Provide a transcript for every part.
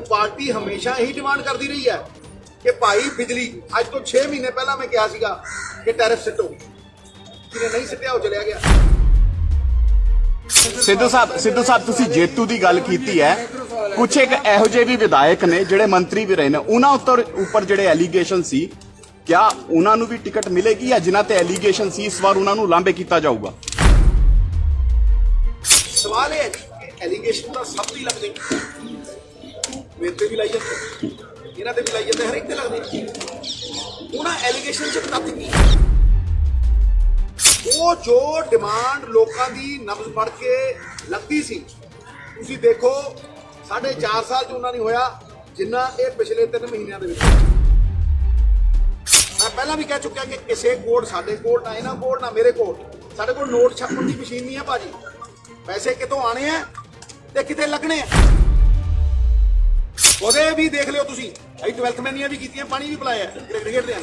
Party हमेशा ही demand करती रही है कि भाई बिजली अज तो 6 महीने पहला मैं कहा सीगा कि टैरिफ सिटो, जिन्हें नहीं सिटिया वो चलिया गया। सिद्धू साहब ਤੁਸੀਂ ਜੇਤੂ ਦੀ ਗੱਲ ਕੀਤੀ ਹੈ, ਕੁਝ ਇੱਕ ਇਹੋ ਜਿਹੇ ਵੀ ਵਿਧਾਇਕ ਨੇ ਜਿਹੜੇ ਮੰਤਰੀ ਵੀ ਰਹੇ ਨੇ, ਉਹਨਾਂ ਉੱਪਰ ਜਿਹੜੇ ਐਲੀਗੇਸ਼ਨ ਸੀ, ਕਿਆ ਉਹਨਾਂ ਨੂੰ ਵੀ ਟਿਕਟ ਮਿਲੇਗੀ ਜਾਂ ਜਿਨ੍ਹਾਂ ਤੇ ਐਲੀਗੇਸ਼ਨ ਸੀ ਇਸ ਵਾਰ ਉਹਨਾਂ ਨੂੰ ਲਾਂਭੇ ਕੀਤਾ ਜਾਊਗਾ? ਸਵਾਲ ਇਹ ਹੈ ਕਿ ਐਲੀਗੇਸ਼ਨ ਤਾਂ ਸਭ ਦੀ ਲੱਗਦੇ, ਮੇਰੇ ਤੇ ਵੀ ਲਾਈ ਜਾਂਦੇ, ਇਹਨਾਂ ਤੇ ਵੀ ਲਾਈ ਜਾਂਦੇ, ਹਰ ਇੱਕ ਤੇ ਲੱਗਦੇ। ਉਹਨਾਂ ਐਲੀਗੇਸ਼ਨ ਚ ਤੱਥ ਕੀ ਉਹ ਜੋ ਡਿਮਾਂਡ ਲੋਕਾਂ ਦੀ ਨਬਜ਼ ਪੜ ਕੇ ਲੱਗਦੀ ਸੀ, ਤੁਸੀਂ ਦੇਖੋ 4.5 ਸਾਲ ਚ ਉਹਨਾਂ ਨਹੀਂ ਹੋਇਆ ਜਿੰਨਾ ਇਹ ਪਿਛਲੇ 3 ਮਹੀਨਿਆਂ ਦੇ ਵਿੱਚ। ਮੈਂ ਪਹਿਲਾਂ ਵੀ ਕਹਿ ਚੁੱਕਿਆ ਕਿ ਕਿਸੇ ਕੋਲ, ਸਾਡੇ ਕੋਲ ਨਾ ਇਹਨਾਂ ਕੋਲ ਨਾ ਮੇਰੇ ਕੋਲ, ਸਾਡੇ ਕੋਲ ਨੋਟ ਛਾਪਣ ਦੀ ਮਸ਼ੀਨ ਨਹੀਂ ਹੈ ਭਾਜੀ। ਪੈਸੇ ਕਿਤੋਂ ਆਣੇ ਆ ਤੇ ਕਿਤੇ ਲੱਗਣੇ ਆ। ਉਹਦੇ ਵੀ ਦੇਖ ਲਿਓ ਤੁਸੀਂ, ਅਸੀਂ ਡਿਵੈਲਪਮੈਂਟੀਆਂ ਵੀ ਕੀਤੀਆਂ, ਪਾਣੀ ਵੀ ਪਿਲਾਇਆ ਕ੍ਰਿਕਟ ਦੇ।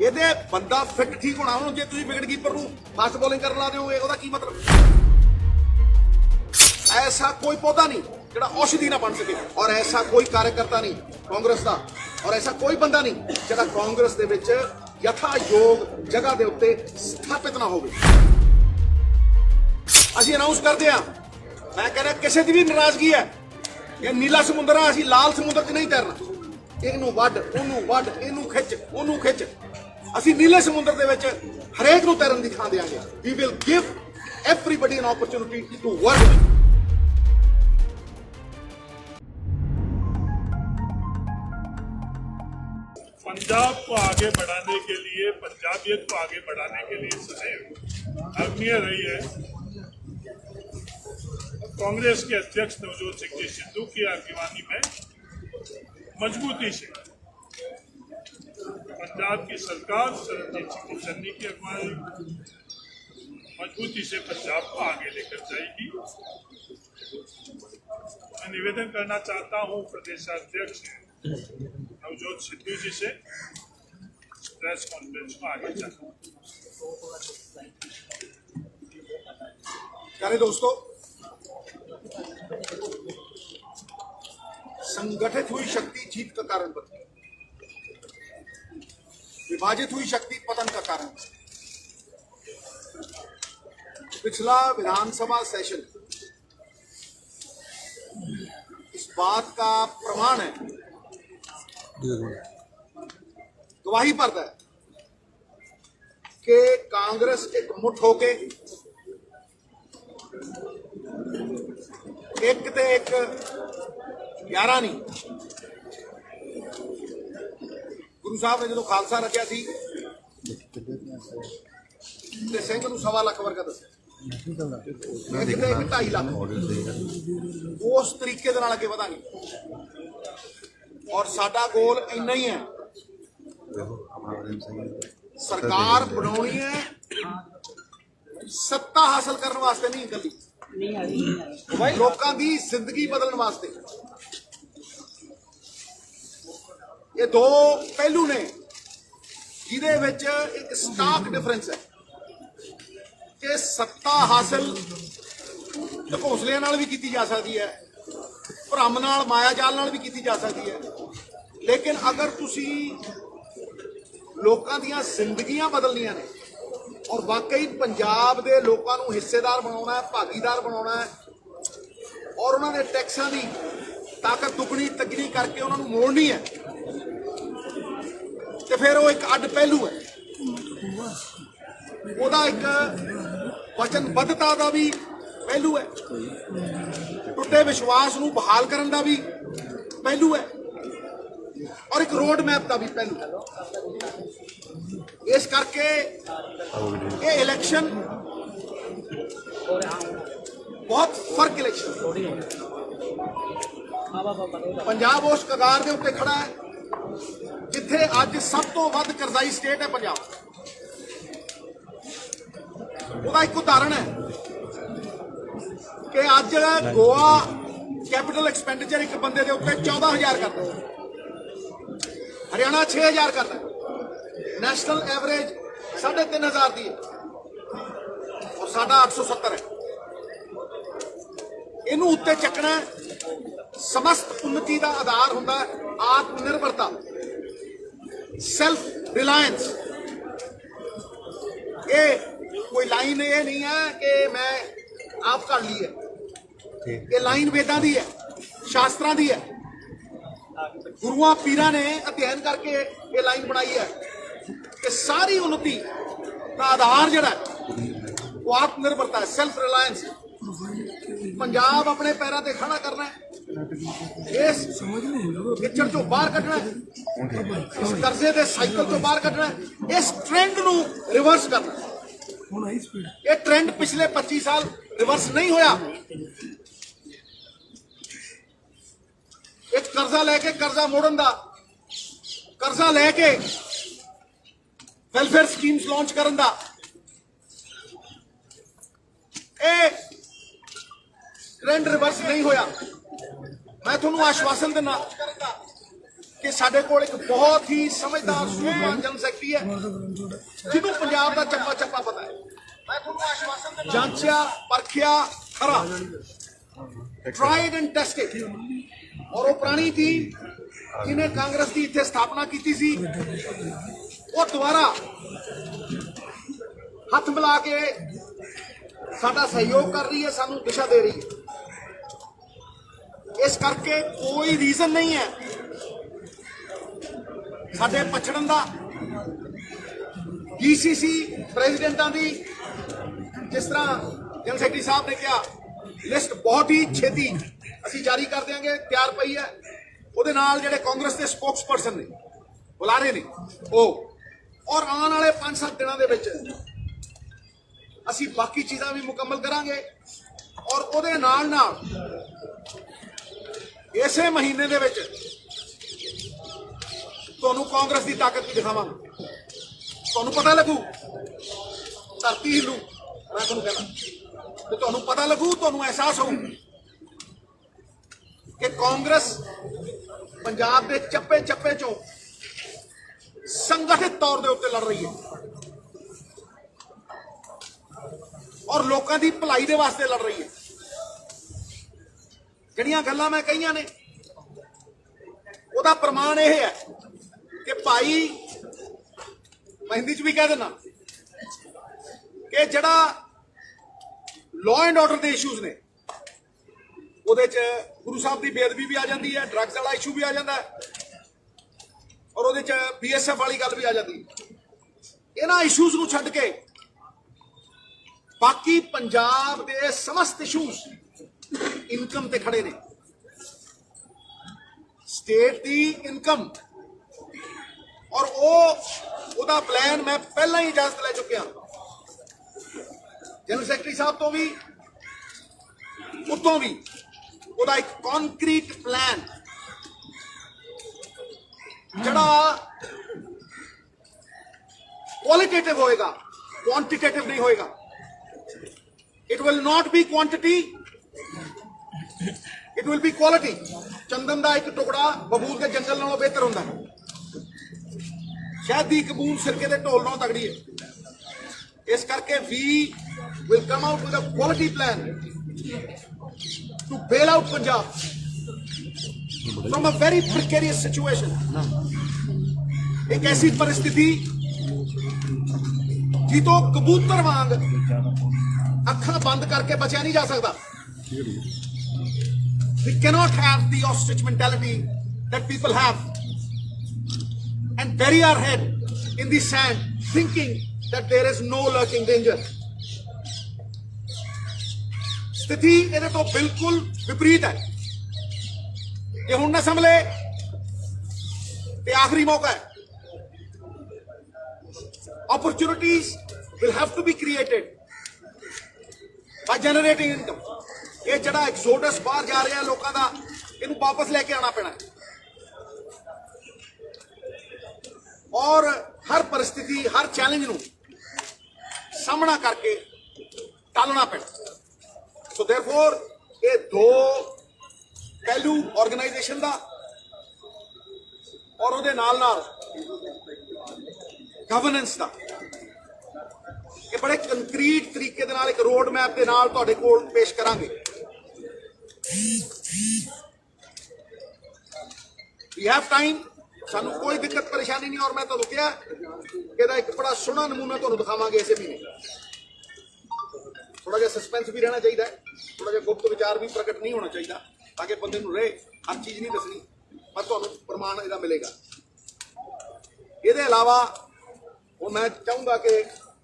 ਇਹਦੇ ਬੰਦਾ ਫਿੱਟ ਠੀਕ ਹੋਣਾ। ਹੁਣ ਜੇ ਤੁਸੀਂ ਵਿਕਟ ਕੀਪਰ ਨੂੰ ਫਾਸਟ ਬੋਲਿੰਗ ਕਰਨ ਲਾ ਦਿਓਗੇ, ਉਹਦਾ ਕੀ ਮਤਲਬ? ਐਸਾ ਕੋਈ ਪੌਦਾ ਨਹੀਂ ਜਿਹੜਾ ਔਸ਼ਧੀ ਨਾ ਬਣ ਸਕੇ, ਔਰ ਐਸਾ ਕੋਈ ਕਾਰਜਕਰਤਾ ਨਹੀਂ ਕਾਂਗਰਸ ਦਾ, ਔਰ ਐਸਾ ਕੋਈ ਬੰਦਾ ਨਹੀਂ ਜਿਹੜਾ ਕਾਂਗਰਸ ਦੇ ਵਿੱਚ ਯਥਾਯੋਗ ਜਗ੍ਹਾ ਦੇ ਉੱਤੇ ਸਥਾਪਿਤ ਨਾ ਹੋਵੇ। ਅਸੀਂ ਅਨਾਉਂਸ ਕਰਦੇ ਹਾਂ, ਮੈਂ ਕਹਿੰਦਾ ਕਿਸੇ ਦੀ ਵੀ ਨਾਰਾਜ਼ਗੀ ਹੈ, ਇਹ ਨੀਲਾ ਸਮੁੰਦਰ ਆ, ਅਸੀਂ ਲਾਲ ਸਮੁੰਦਰ 'ਚ ਨਹੀਂ ਤੈਰਨਾ। ਇਹਨੂੰ ਵੱਢ, ਉਹਨੂੰ ਵੱਢ, ਇਹਨੂੰ ਖਿੱਚ, ਉਹਨੂੰ ਖਿੱਚ। ਅਸੀਂ ਨੀਲੇ ਸਮੁੰਦਰ ਦੇ ਵਿੱਚ ਹਰੇਕ ਨੂੰ ਤੈਰਨ ਦੀ ਥਾਂ ਦੇਵਾਂਗੇ। We will give everybody an opportunity to work. Punjab को आगे बढ़ाने के लिए, पंजाबियत को आगे बढ़ाने के लिए सदैव अग्रणीय रही है। कांग्रेस के अध्यक्ष नवजोत सिंह सिद्धू की आगवानी में मजबूती से पंजाब की सरकार शरणजीत सिंह चन्नी की अगुवाई मजबूती से पंजाब को आगे लेकर जाएगी। मैं निवेदन करना चाहता हूं प्रदेशाध्यक्ष नवजोत सिद्धू जी से प्रेस कॉन्फ्रेंस को आगे चलना। प्यारे दोस्तों, संगठित हुई शक्ति जीत का कारण बनती है, विभाजित हुई शक्ति पतन का कारण। पिछला विधानसभा सेशन इस बात का प्रमाण है, गवाही भरता है कि कांग्रेस एक मुठ होके एक ते एक 11 नहीं। गुरु साहब ने जो खालसा रखा सी ते सिंह नूं 1.25 लाख वर्गा दस्सिया, किते 2.5 लाख। उस तरीके दे नाल अगे वधांगे और साडा गोल इन्ना ही है, सरकार बनानी है, सत्ता हासिल करने वास्ते नहीं, गली लोगों की जिंदगी बदलने वास्ते। ये दो पहलू ने जिहदे विच एक स्टार्क डिफरेंस है कि सत्ता हासिल घोंसले नाल भी की जा सकती है, भरम नाल माया जाल नाल भी की जा सकती है, लेकिन अगर तुसी लोकां दियां जिंदगियां बदलनियां ने और वाकई पंजाब दे लोकां नूं हिस्सेदार बनाउणा है, भागीदार बनाउणा है और उन्हां दे टैक्सां दी ताकत दुगनी तगनी करके उन्हां नूं मोड़नी है, ते फिर वो एक अड पहलू है। ਉਹਦਾ एक वचनबद्धता का भी पहलू है, टुटे विश्वास नूं बहाल करन दा भी पहलू है और एक रोड मैप का भी पहलू है। इस करके ये इलेक्शन बहुत फर्क इलेक्शन, पंजाब उस कगार के उत्ते खड़ा है जिथे अज सब तो वध करजाई स्टेट है पंजाब। ਉਹਦਾ एक उदाहरण है कि अज गोवा कैपिटल एक्सपेंडिचर एक बंदे के उत्ते 14,000 करता, हरियाणा 6,000 करता, नैशनल एवरेज 3,500 दी है और साडा 870 है। ਇਹਨੂੰ ਉੱਤੇ ਚੱਕਣਾ ਹੈ। ਸਮਸਤ ਉન્નਤੀ ਦਾ ਆਧਾਰ ਹੁੰਦਾ ਹੈ ਆਤਮ ਨਿਰਭਰਤਾ, ਸੈਲਫ ਰਿਲਾਇੰਸ। ਇਹ ਕੋਈ ਲਾਈਨ ਇਹ ਨਹੀਂ ਹੈ ਕਿ ਮੈਂ ਆਪ ਕਰ ਲਈ ਹੈ, ਇਹ ਲਾਈਨ ਵੇਦਾਂ ਦੀ ਹੈ, ਸ਼ਾਸਤਰਾਂ ਦੀ ਹੈ, ਗੁਰੂਆਂ ਪੀਰਾਂ ਨੇ ਅਧਿਐਨ ਕਰਕੇ ਇਹ ਲਾਈਨ ਬਣਾਈ ਹੈ ਕਿ ਸਾਰੀ ਉન્નਤੀ ਦਾ ਆਧਾਰ ਜਿਹੜਾ ਉਹ ਆਤਮ ਨਿਰਭਰਤਾ ਹੈ, ਸੈਲਫ ਰਿਲਾਇੰਸ। ਪੰਜਾਬ ਆਪਣੇ ਪੈਰਾਂ ਤੇ ਖੜਾ ਕਰਨਾ ਹੈ, ਇਸ ਕਿਚੜ ਚੋਂ ਬਾਹਰ ਕੱਢਣਾ ਹੈ, ਇਸ ਕਰਜ਼ੇ ਦੇ ਸਾਈਕਲ ਤੋਂ ਬਾਹਰ ਕੱਢਣਾ ਹੈ, ਇਸ ਟ੍ਰੈਂਡ ਨੂੰ ਰਿਵਰਸ ਕਰਨਾ ਹੈ। ਇਹ ਟ੍ਰੈਂਡ ਪਿਛਲੇ 25 ਸਾਲ ਰਿਵਰਸ ਨਹੀਂ ਹੋਇਆ। ਇੱਕ ਕਰਜ਼ਾ ਲੈ ਕੇ ਕਰਜ਼ਾ ਮੋੜਨ ਦਾ, ਕਰਜ਼ਾ ਲੈ ਕੇ ਵੈਲਫੇਅਰ ਸਕੀਮਸ ਲਾਂਚ ਕਰਨ ਦਾ, ਇਹ ਟ੍ਰੈਂਡ ਰਿਵਰਸ ਨਹੀਂ ਹੋਇਆ। ਮੈਂ ਤੁਹਾਨੂੰ ਆਸ਼ਵਾਸਨ ਦਿੰਦਾ ਕਿ ਸਾਡੇ ਕੋਲ ਇੱਕ ਬਹੁਤ ਹੀ ਸਮਝਦਾਰ ਸੂਝਵਾਨ ਜਨ ਸੈਕਟਰੀ ਹੈ ਜਿਹਨੂੰ ਪੰਜਾਬ ਦਾ ਚੱਪਾ ਚੱਪਾ ਪਤਾ ਹੈ। ਮੈਂ ਤੁਹਾਨੂੰ ਆਸ਼ਵਾਸਨ ਦਿੰਦਾ, ਜਾਂਚਿਆ ਪਰਖਿਆ ਖਰਾ, ਟ੍ਰਾਈਡ ਐਂਡ ਟੈਸਟਡ। ਔਰ ਉਹ ਪੁਰਾਣੀ ਟੀਮ ਜਿਹਨੇ ਕਾਂਗਰਸ ਦੀ ਇੱਥੇ ਸਥਾਪਨਾ ਕੀਤੀ ਸੀ, ਉਹ ਦੁਬਾਰਾ ਹੱਥ ਮਿਲਾ ਕੇ ਸਾਡਾ ਸਹਿਯੋਗ ਕਰ ਰਹੀ ਹੈ, ਸਾਨੂੰ ਦਿਸ਼ਾ ਦੇ ਰਹੀ ਹੈ। ਇਸ ਕਰਕੇ ਕੋਈ ਰੀਜ਼ਨ ਨਹੀਂ ਹੈ ਸਾਡੇ ਪਛੜਨ ਦਾ। GCC ਪ੍ਰੈਜ਼ੀਡੈਂਟਾਂ ਦੀ, ਜਿਸ ਤਰ੍ਹਾਂ ਜਨਰਲ ਸੈਕਟਰੀ ਸਾਹਿਬ ਨੇ ਕਿਹਾ, ਲਿਸਟ ਬਹੁਤ ਹੀ ਛੇਤੀ ਅਸੀਂ ਜਾਰੀ ਕਰ ਦਿਆਂਗੇ, ਤਿਆਰ ਪਈ ਹੈ। ਉਹਦੇ ਨਾਲ ਜਿਹੜੇ ਕਾਂਗਰਸ ਦੇ ਸਪੋਕਸਪਰਸਨ ਨੇ, ਬੁਲਾਰੇ ਨੇ, ਉਹ ਔਰ ਆਉਣ ਵਾਲੇ 5-7 ਦਿਨਾਂ ਦੇ ਵਿੱਚ ਅਸੀਂ ਬਾਕੀ ਚੀਜ਼ਾਂ ਵੀ ਮੁਕੰਮਲ ਕਰਾਂਗੇ। ਔਰ ਉਹਦੇ ਨਾਲ ਨਾਲ ਇਸੇ ਮਹੀਨੇ ਦੇ ਵਿੱਚ ਤੁਹਾਨੂੰ ਕਾਂਗਰਸ ਦੀ ਤਾਕਤ ਵੀ ਦਿਖਾਵਾਂਗੇ। ਤੁਹਾਨੂੰ ਪਤਾ ਲੱਗੂ, ਧਰਤੀ ਹਿੱਲੂ। ਮੈਂ ਤੁਹਾਨੂੰ ਕਹਿਣਾ ਤੇ ਤੁਹਾਨੂੰ ਪਤਾ ਲੱਗੂ, ਤੁਹਾਨੂੰ ਅਹਿਸਾਸ ਹੋਊ ਕਿ ਕਾਂਗਰਸ ਪੰਜਾਬ ਦੇ ਚੱਪੇ ਚੱਪੇ ਚੋਂ ਸੰਗਠਿਤ ਤੌਰ ਦੇ ਉੱਤੇ ਲੜ ਰਹੀ ਹੈ ਔਰ ਲੋਕਾਂ ਦੀ ਭਲਾਈ ਦੇ ਵਾਸਤੇ ਲੜ ਰਹੀ ਹੈ। ਜਿਹੜੀਆਂ ਗੱਲਾਂ ਮੈਂ ਕਹੀਆਂ ਨੇ, ਉਹਦਾ ਪ੍ਰਮਾਣ ਇਹ ਹੈ ਕਿ ਭਾਈ, ਮੈਂ ਹਿੰਦੀ ਚ ਵੀ ਕਹਿ ਦਿੰਦਾ ਕਿ ਜਿਹੜਾ ਲਾਅ ਐਂਡ ਆਰਡਰ ਦੇ ਇਸ਼ੂਜ਼ ਨੇ, ਉਹਦੇ ਚ ਗੁਰੂ ਸਾਹਿਬ ਦੀ ਬੇਅਦਬੀ ਵੀ ਆ ਜਾਂਦੀ ਹੈ, ਡਰੱਗਸ ਵਾਲਾ ਇਸ਼ੂ ਵੀ ਆ ਜਾਂਦਾ ਹੈ, ਔਰ ਉਹਦੇ ਚ BSF ਵਾਲੀ ਗੱਲ ਵੀ ਆ ਜਾਂਦੀ ਹੈ। ਇਹਨਾਂ ਇਸ਼ੂਜ਼ ਨੂੰ ਛੱਡ ਕੇ ਬਾਕੀ ਪੰਜਾਬ ਦੇ ਸਮਸਤ ਇਸ਼ੂਜ਼ ਇਨਕਮ ਤੇ ਖੜੇ ਨੇ। ਸਟੇਟ ਦੀ ਇਨਕਮ ਔਰ ਉਹਦਾ ਪਲਾਨ ਮੈਂ ਪਹਿਲਾਂ ਹੀ ਇਜਾਜ਼ਤ ਲੈ ਚੁੱਕਿਆ ਜਨਰਲ ਸੈਕਟਰੀ ਸਾਹਿਬ ਤੋਂ ਵੀ, ਉੱਤੋਂ ਵੀ। ਉਹਦਾ ਇੱਕ ਕੰਕਰੀਟ ਪਲਾਨ ਜਿਹੜਾ ਕੁਆਲਿਟੇਟਿਵ ਹੋਏਗਾ, ਕੁਆਂਟੀਟੇਟਿਵ ਨਹੀਂ ਹੋਏਗਾ। It will not be quantity, it will be quality. ਚੰਦਨ ਦਾ ਇੱਕ ਟੁਕੜਾ ਬਬੂਲ ਦੇ ਜੰਗਲ ਨਾਲੋਂ ਬਿਹਤਰ ਹੁੰਦਾ ਹੈ। ਸ਼ਾਇਦ ਦੀ ਇੱਕ ਬੂੰਦ ਸਿਰਕੇ ਦੇ ਢੋਲ ਨਾਲੋਂ ਤਗੜੀ ਹੈ। ਇਸ ਕਰਕੇ we will come out with a quality plan to bail out Punjab from a very precarious situation. एक ऐसी परिस्थिति जी तो कबूतर वांग अखा बंद करके बचा नहीं जा सकता। We cannot have the ostrich mentality that people have and bury our head in the sand thinking that there is no lurking danger. स्थिति ਇਹਦੇ ਤੋਂ ਬਿਲਕੁਲ ਵਿਪਰੀਤ ਹੈ। ਇਹ ਹੁਣ ਨਾ ਸੰਭਲੇ ਤੇ ਆਖਰੀ ਮੌਕਾ ਹੈ। Opportunities will have to be created by generating income. ਇਹ ਜਿਹੜਾ ਐਕਸੋਡਸ ਬਾਹਰ ਜਾ ਰਿਹਾ ਲੋਕਾਂ ਦਾ, ਇਹਨੂੰ ਵਾਪਸ ਲੈ ਕੇ ਆਉਣਾ ਪੈਣਾ ਔਰ ਹਰ ਪਰਿਸਥਿਤੀ, ਹਰ ਚੈਲੰਜ ਨੂੰ ਸਾਹਮਣਾ ਕਰਕੇ ਟਾਲਣਾ ਪੈਣਾ। ਸੋ ਦੇਅਰਫੋਰ ਇਹ ਦੋ ਪਹਿਲੂ ਆਰਗੇਨਾਈਜੇਸ਼ਨ ਦਾ ਔਰ ਉਹਦੇ ਨਾਲ ਨਾਲ ਗਵਰਨੈਂਸ ਦਾ, ਇਹ ਬੜੇ ਕੰਕਰੀਟ ਤਰੀਕੇ ਦੇ ਨਾਲ ਇੱਕ ਰੋਡ ਮੈਪ ਦੇ ਨਾਲ ਤੁਹਾਡੇ ਕੋਲ ਪੇਸ਼ ਕਰਾਂਗੇ। ਵੀ ਹੈਵ ਟਾਈਮ, ਸਾਨੂੰ ਕੋਈ ਦਿੱਕਤ ਪਰੇਸ਼ਾਨੀ ਨਹੀਂ। ਔਰ ਮੈਂ ਤੁਹਾਨੂੰ ਕਿਹਾ ਕਿ ਇਹਦਾ ਇੱਕ ਬੜਾ ਸੋਹਣਾ ਨਮੂਨਾ ਤੁਹਾਨੂੰ ਦਿਖਾਵਾਂਗੇ ਇਸੇ ਮਹੀਨੇ। ਥੋੜਾ ਜਿਹਾ ਸਸਪੈਂਸ ਵੀ ਰਹਿਣਾ ਚਾਹੀਦਾ ਹੈ, ਥੋੜਾ ਜਿਹਾ ਗੁਪਤ ਵਿਚਾਰ ਵੀ ਪ੍ਰਗਟ ਨਹੀਂ ਹੋਣਾ ਚਾਹੀਦਾ, ਤਾਂ ਕਿ ਬੰਦੇ ਨੂੰ ਰਹੇ ਹਰ ਚੀਜ਼ ਨਹੀਂ ਦੱਸਣੀ, ਪਰ ਤੁਹਾਨੂੰ ਪ੍ਰਮਾਣ ਇਹਦਾ ਮਿਲੇਗਾ। ਇਹਦੇ ਇਲਾਵਾ ਹੁਣ ਮੈਂ ਚਾਹੂੰਗਾ ਕਿ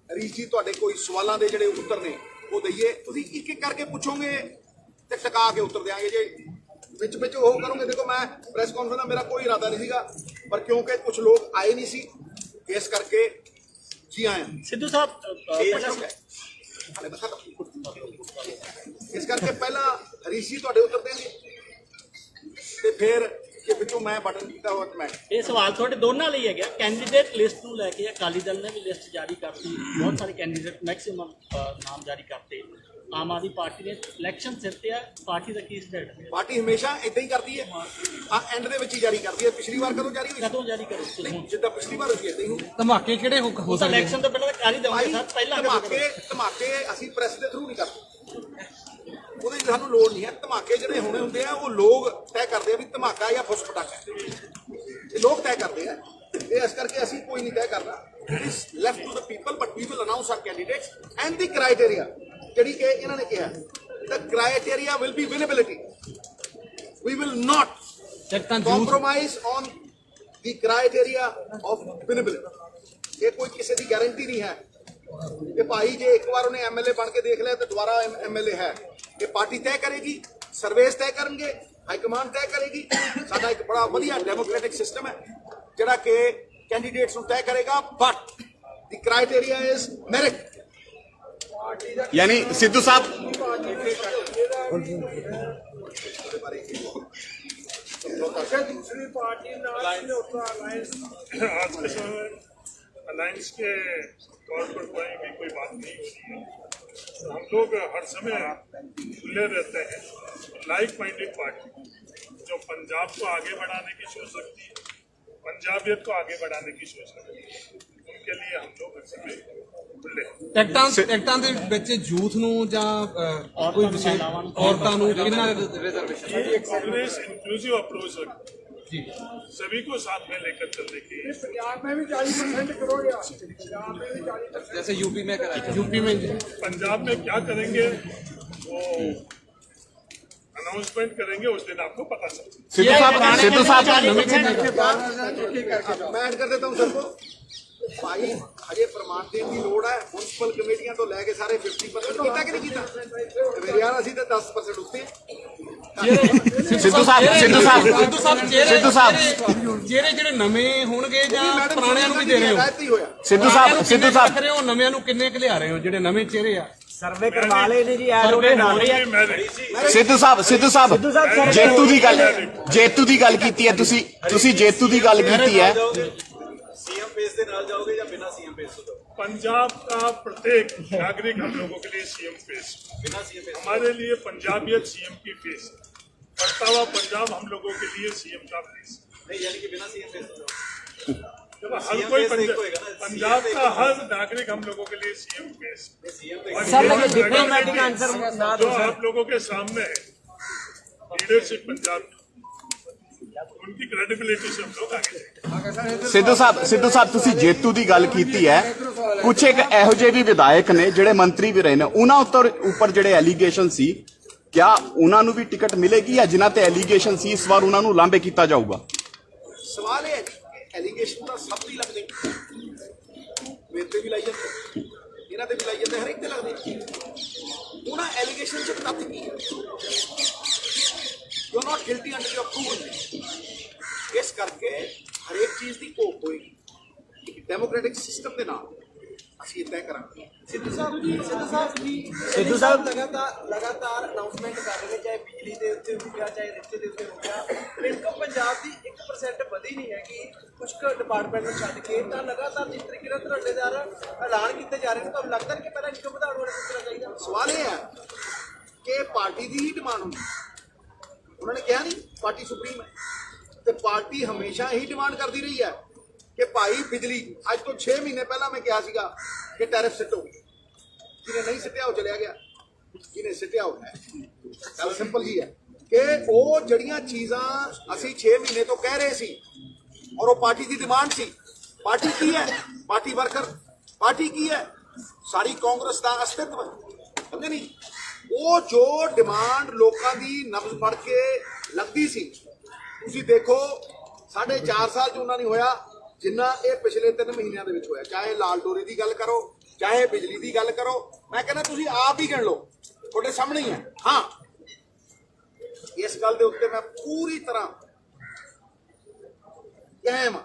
ਹਰੀਸ਼ ਜੀ ਤੁਹਾਡੇ ਕੋਈ ਸਵਾਲਾਂ ਦੇ ਜਿਹੜੇ ਉੱਤਰ ਨੇ ਉਹ ਦਈਏ। ਤੁਸੀਂ ਇੱਕ ਇੱਕ ਕਰਕੇ ਪੁੱਛੋਗੇ ਤੇ ਟਿਕਾ ਕੇ ਉੱਤਰ ਦਿਆਂਗੇ। ਜੇ ਵਿੱਚ ਵਿੱਚ ਉਹ ਕਰੋਗੇ, ਦੇਖੋ ਮੈਂ ਪ੍ਰੈਸ ਕਾਨਫਰੰਸ ਦਾ ਮੇਰਾ ਕੋਈ ਇਰਾਦਾ ਨਹੀਂ ਸੀਗਾ, ਪਰ ਕਿਉਂਕਿ ਕੁਝ ਲੋਕ ਆਏ ਨਹੀਂ ਸੀ ਇਸ ਕਰਕੇ ਜੀ ਆਏ ਸਿੱਧੂ ਸਾਹਿਬ ਇਸ ਕਰਕੇ ਪਹਿਲਾਂ ਹਰੀਸ਼ ਜੀ ਤੁਹਾਡੇ ਉੱਤਰ ਦੇਣਗੇ ਤੇ ਫਿਰ ਕਿ ਵਿੱਚੋਂ ਮੈਂ ਬਟਨ ਕੀਤਾ ਹੋਇਆ ਕਮੈਂਟ। ਇਹ ਸਵਾਲ ਤੁਹਾਡੇ ਦੋਨਾਂ ਲਈ ਹੈਗਾ। ਕੈਂਡੀਡੇਟ ਲਿਸਟ ਨੂੰ ਲੈ ਕੇ ਅਕਾਲੀ ਦਲ ਨੇ ਵੀ ਲਿਸਟ ਜਾਰੀ ਕਰਤੀ, ਬਹੁਤ ਸਾਰੇ ਕੈਂਡੀਡੇਟ ਮੈਕਸਿਮਮ ਨਾਮ ਜਾਰੀ ਕਰਤੇ। ਆਮ ਆਦਮੀ ਪਾਰਟੀ ਨੇ ਇਲੈਕਸ਼ਨ ਸਿਰ ਤੇ ਆ, ਪਾਰਟੀ ਦਾ ਕੀ ਸਟੈਂਡ ਹੈ? ਪਾਰਟੀ ਹਮੇਸ਼ਾ ਇਦਾਂ ਹੀ ਕਰਦੀ ਹੈ, ਆ ਐਂਡ ਦੇ ਵਿੱਚ ਹੀ ਜਾਰੀ ਕਰਦੀ ਹੈ। ਪਿਛਲੀ ਵਾਰ ਕਦੋਂ ਜਾਰੀ ਹੋਈ? ਕਦੋਂ ਜਾਰੀ ਕਰੋ ਤੁਸੀਂ? ਜਿੱਦਾਂ ਪਿਛਲੀ ਵਾਰ ਹੋਈ ਇਦਾਂ ਹੀ ਹੋਊ। ਧਮਾਕੇ ਕਿਹੜੇ ਹੋ ਉਹ ਤਾਂ ਇਲੈਕਸ਼ਨ ਤੋਂ ਪਹਿਲਾਂ ਤਾਂ ਕਰ ਹੀ ਦੇਵਾਂਗੇ ਸਰ। ਪਹਿਲਾਂ ਧਮਾਕੇ ਅਸੀਂ ਪ੍ਰੈਸ ਦੇ ਥਰੂ ਨਹੀਂ ਕਰਦੇ, ਉਹਦੇ ਲਈ ਸਾਨੂੰ ਲੋੜ ਨਹੀਂ ਹੈ। ਧਮਾਕੇ ਜਿਹੜੇ ਹੋਣੇ ਹੁੰਦੇ ਆ ਉਹ ਲੋਕ ਤੈਅ ਕਰਦੇ ਆ ਵੀ ਧਮਾਕਾ ਜਾਂ ਫੁੱਸ ਪਟਾਕਾ ਹੈ, ਇਹ ਲੋਕ ਤੈਅ ਕਰਦੇ ਆ। ਇਹ ਇਸ ਕਰਕੇ ਅਸੀਂ ਕੋਈ ਨਹੀਂ ਤੈਅ ਕਰਨਾ। It is left to the people, but we will announce our candidates and the criteria ਜਿਹੜੀ ਕਿ ਇਹਨਾਂ ਨੇ ਕਿਹਾ, the criteria will be winnability. We will not compromise on the criteria of winnability. ਇਹ ਕੋਈ ਕਿਸੇ ਦੀ ਗਾਰੰਟੀ ਨਹੀਂ ਹੈ ਕਿ ਭਾਈ ਜੇ ਇੱਕ ਵਾਰ ਉਹਨੇ ਐਮਐਲਏ ਬਣ ਕੇ ਦੇਖ ਲਿਆ ਤੇ ਦੁਬਾਰਾ ਐਮਐਲਏ ਹੈ। ਇਹ ਪਾਰਟੀ ਤੈਅ ਕਰੇਗੀ, ਸਰਵੇਸ ਤੈਅ ਕਰਨਗੇ, ਹਾਈਕਮਾਂਡ ਤੈਅ ਕਰੇਗੀ। ਸਾਡਾ ਇੱਕ ਬੜਾ ਵਧੀਆ ਡੈਮੋਕ੍ਰੈਟਿਕ ਸਿਸਟਮ ਹੈ ਜਿਹੜਾ ਕਿ ਕੈਂਡੀਡੇਟਸ ਨੂੰ ਤੈਅ ਕਰੇਗਾ, but the criteria is merit. ਯਾਨੀ ਸਿੱਧੂ ਸਾਹਿਬ दूसरी पार्टी आज के समय अलायंस के तौर पर कोई बात नहीं हो रही है। तो हम लोग हर समय खुले रहते हैं। लाइक माइंडेड पार्टी जो पंजाब को आगे बढ़ाने की सोच सकती है, पंजाबियत को आगे बढ़ाने की सोच सकती है, उनके लिए हम लोग हर समय खुले हैं। ਟਿਕਟਾਂ ਦੇ ਵਿੱਚ ਯੂਥ ਨੂੰ ਜਾਂ ਕੋਈ ਵਿਸ਼ੇਸ਼ ਔਰਤਾਂ ਨੂੰ ਕਿੰਨਾ ਰਿਜ਼ਰਵੇਸ਼ਨ? कांग्रेस इंक्लूसिव अप्रोच रखती है, सभी को साथ में लेकर चलने की। पंजाब में भी 40% करोगे आप, पंजाब में भी 40%। जैसे यूपी में करा, यूपी में पंजाब में क्या करेंगे वो अनाउंसमेंट करेंगे, उस दिन आपको पता चलेगा। सिद्धू साहब मैं ऐड कर देता हूँ सर को। भाई हजे प्रमाण देने की लोड़ है। म्यूनसिपल कमेटियां तो लैके सारे 50% किया कि नहीं किया? मेरे यार असी तो 10% उत्ते। ਸਿੱਧੂ ਸਾਹਿਬ ਜਿਹੜੇ ਜਿਹੜੇ ਨਵੇਂ ਹੋਣਗੇ ਜਾਂ ਪੁਰਾਣਿਆਂ ਨੂੰ ਵੀ ਦੇ ਰਹੇ ਹੋ? ਸਿੱਧੂ ਸਾਹਿਬ ਰਹੇ ਹੋ ਨਵਿਆਂ ਨੂੰ ਕਿੰਨੇ ਕੁ ਲਿਆ ਰਹੇ ਹੋ ਜਿਹੜੇ ਨਵੇਂ ਚਿਹਰੇ ਆ? ਸਰਵੇ ਕਰਵਾ ਲਏ ਨੇ ਜੀ, ਐਡ ਉਹਦੇ ਨਾਲ ਹੀ ਹੈ। ਸਿੱਧੂ ਸਾਹਿਬ ਜੇਤੂ ਦੀ ਗੱਲ ਕੀਤੀ ਹੈ ਤੁਸੀਂ ਜੇਤੂ ਦੀ ਗੱਲ ਕੀਤੀ ਹੈ। सीएम फेस के नाल जाओगे या बिना सीएम फेस तो? पंजाब का प्रत्येक नागरिक हम लोगों के लिए सीएम फेस, बिना सीएम फेस हमारे लिए पंजाबियत सीएम की फेस, बढ़ता हुआ पंजाब हम लोगों के लिए सीएम का फेस नहीं, यानी कि बिना सीएम फेस तो जब हर कोई पंजाब का हर नागरिक हम लोगों के लिए सीएम फेस। डिप्लोमेटिक आंसर जो आप लोगों के सामने है लीडरशिप पंजाब, उनकी क्रेडिबिलिटी से हम लोग आगे जाएंगे। ਸਿੱਧੂ ਸਾਹਿਬ ਤੁਸੀਂ ਜੇਤੂ ਦੀ ਗੱਲ ਕੀਤੀ ਹੈ। ਕੁਝ ਇੱਕ ਇਹੋ ਜਿਹੇ ਵੀ ਵਿਧਾਇਕ ਨੇ ਜਿਹੜੇ ਮੰਤਰੀ ਵੀ ਰਹੇ ਨੇ, ਉਹਨਾਂ ਉੱਪਰ ਜਿਹੜੇ ਐਲੀਗੇਸ਼ਨ ਸੀ, ਕਿਆ ਉਹਨਾਂ ਨੂੰ ਵੀ ਟਿਕਟ ਮਿਲੇਗੀ ਜਾਂ ਜਿਨ੍ਹਾਂ ਤੇ ਐਲੀਗੇਸ਼ਨ ਸੀ ਇਸ ਵਾਰ ਉਹਨਾਂ ਨੂੰ ਲਾਂਭੇ ਕੀਤਾ ਜਾਊਗਾ? ਸਵਾਲ ਇਹ ਹੈ ਕਿ ਐਲੀਗੇਸ਼ਨ ਤਾਂ ਸਭ ਤੇ ਲੱਗਦੇ, ਮੇਰੇ ਤੇ ਵੀ ਲਾਈ ਜਾਂਦੇ, ਇਹਨਾਂ ਤੇ ਵੀ ਲਾਈ ਜਾਂਦੇ, ਹਰ ਇੱਕ ਤੇ ਲੱਗਦੇ। ਉਹਨਾਂ ਐਲੀਗੇਸ਼ਨ ਚ ਤੱਥ ਕੀ ਹੈ? You are not guilty under your proven. ਇਸ ਕਰਕੇ ਹਰੇਕ ਚੀਜ਼ ਦੀ ਘੋਖ ਹੋਏਗੀ। ਇੱਕ ਡੈਮੋਕ੍ਰੈਟਿਕ ਸਿਸਟਮ ਦੇ ਨਾਲ ਅਸੀਂ ਇਹ ਤੈਅ ਕਰਾਂਗੇ। सिद्धू साहब लगातार अनाउंसमेंट कर रहे हैं, चाहे बिजली के उत्ते हो गया, चाहे रिश्ते के उत्ते हो गया। इनकम पंजाब की 1% ਵਧੀ नहीं है कि कुछ डिपार्टमेंट को छड्ड के तो लगातार जिस तरीके ਨਾਲ ਧੜੇਦਾਰ ऐलान किए जा रहे हैं, ਤੁਹਾਨੂੰ लगता है कि पहला इनकम ਵਧਾਉਣ ਵਾਲਾ ਕਿਸ ਤਰ੍ਹਾਂ ਚਾਹੀਦਾ? ਸਵਾਲ ਇਹ ਹੈ ਕਿ ਪਾਰਟੀ ਦੀ ਹੀ ਡਿਮਾਂਡ ਹੁੰਦੀ। ਉਹਨਾਂ ਨੇ ਕਿਹਾ ਨਹੀਂ ਪਾਰਟੀ ਸੁਪਰੀਮ ਹੈ, ਤੇ ਪਾਰਟੀ ਹਮੇਸ਼ਾ ਇਹੀ ਡਿਮਾਂਡ ਕਰਦੀ ਰਹੀ ਹੈ ਕਿ ਭਾਈ ਬਿਜਲੀ ਅੱਜ ਤੋਂ 6 ਮਹੀਨੇ ਪਹਿਲਾਂ ਮੈਂ ਕਿਹਾ ਸੀਗਾ ਕਿ ਟੈਰਿਫ ਸਿੱਟੋ। ਜਿਹਨੇ ਨਹੀਂ ਸਿੱਟਿਆ ਉਹ ਚਲਿਆ ਗਿਆ, ਜਿਹਨੇ ਸਿੱਟਿਆ ਉਹ ਹੈ। ਗੱਲ ਸਿੰਪਲ ਜੀ ਹੈ। ਕਿ ਉਹ ਜਿਹੜੀਆਂ ਚੀਜ਼ਾਂ ਅਸੀਂ 6 ਮਹੀਨੇ ਤੋਂ ਕਹਿ ਰਹੇ ਸੀ ਔਰ ਉਹ ਪਾਰਟੀ ਦੀ ਡਿਮਾਂਡ ਸੀ, ਪਾਰਟੀ ਕੀ ਹੈ, ਪਾਰਟੀ ਵਰਕਰ, ਪਾਰਟੀ ਕੀ ਹੈ, ਸਾਰੀ ਕਾਂਗਰਸ ਦਾ ਅਸਤਿਤਵ, ਸਮਝੇ ਨਹੀਂ। ਉਹ ਜੋ ਡਿਮਾਂਡ ਲੋਕਾਂ ਦੀ ਨਬਜ਼ ਫੜ ਕੇ ਲੱਗਦੀ ਸੀ, ਤੁਸੀਂ ਦੇਖੋ 4.5 ਸਾਲ ਚ ਉਹਨਾਂ ਨਹੀਂ ਹੋਇਆ ਜਿੰਨਾ ਇਹ ਪਿਛਲੇ 3 ਮਹੀਨਿਆਂ ਦੇ ਵਿੱਚ ਹੋਇਆ। ਚਾਹੇ ਲਾਲ ਡੋਰੀ ਦੀ ਗੱਲ ਕਰੋ, ਚਾਹੇ ਬਿਜਲੀ ਦੀ ਗੱਲ ਕਰੋ, ਮੈਂ ਕਹਿੰਦਾ ਤੁਸੀਂ ਆਪ ਹੀ ਗਿਣ ਲਓ, ਤੁਹਾਡੇ ਸਾਹਮਣੇ ਹੀ ਹੈ। ਹਾਂ, ਇਸ ਗੱਲ ਦੇ ਉੱਤੇ ਮੈਂ ਪੂਰੀ ਤਰ੍ਹਾਂ ਕਾਇਮ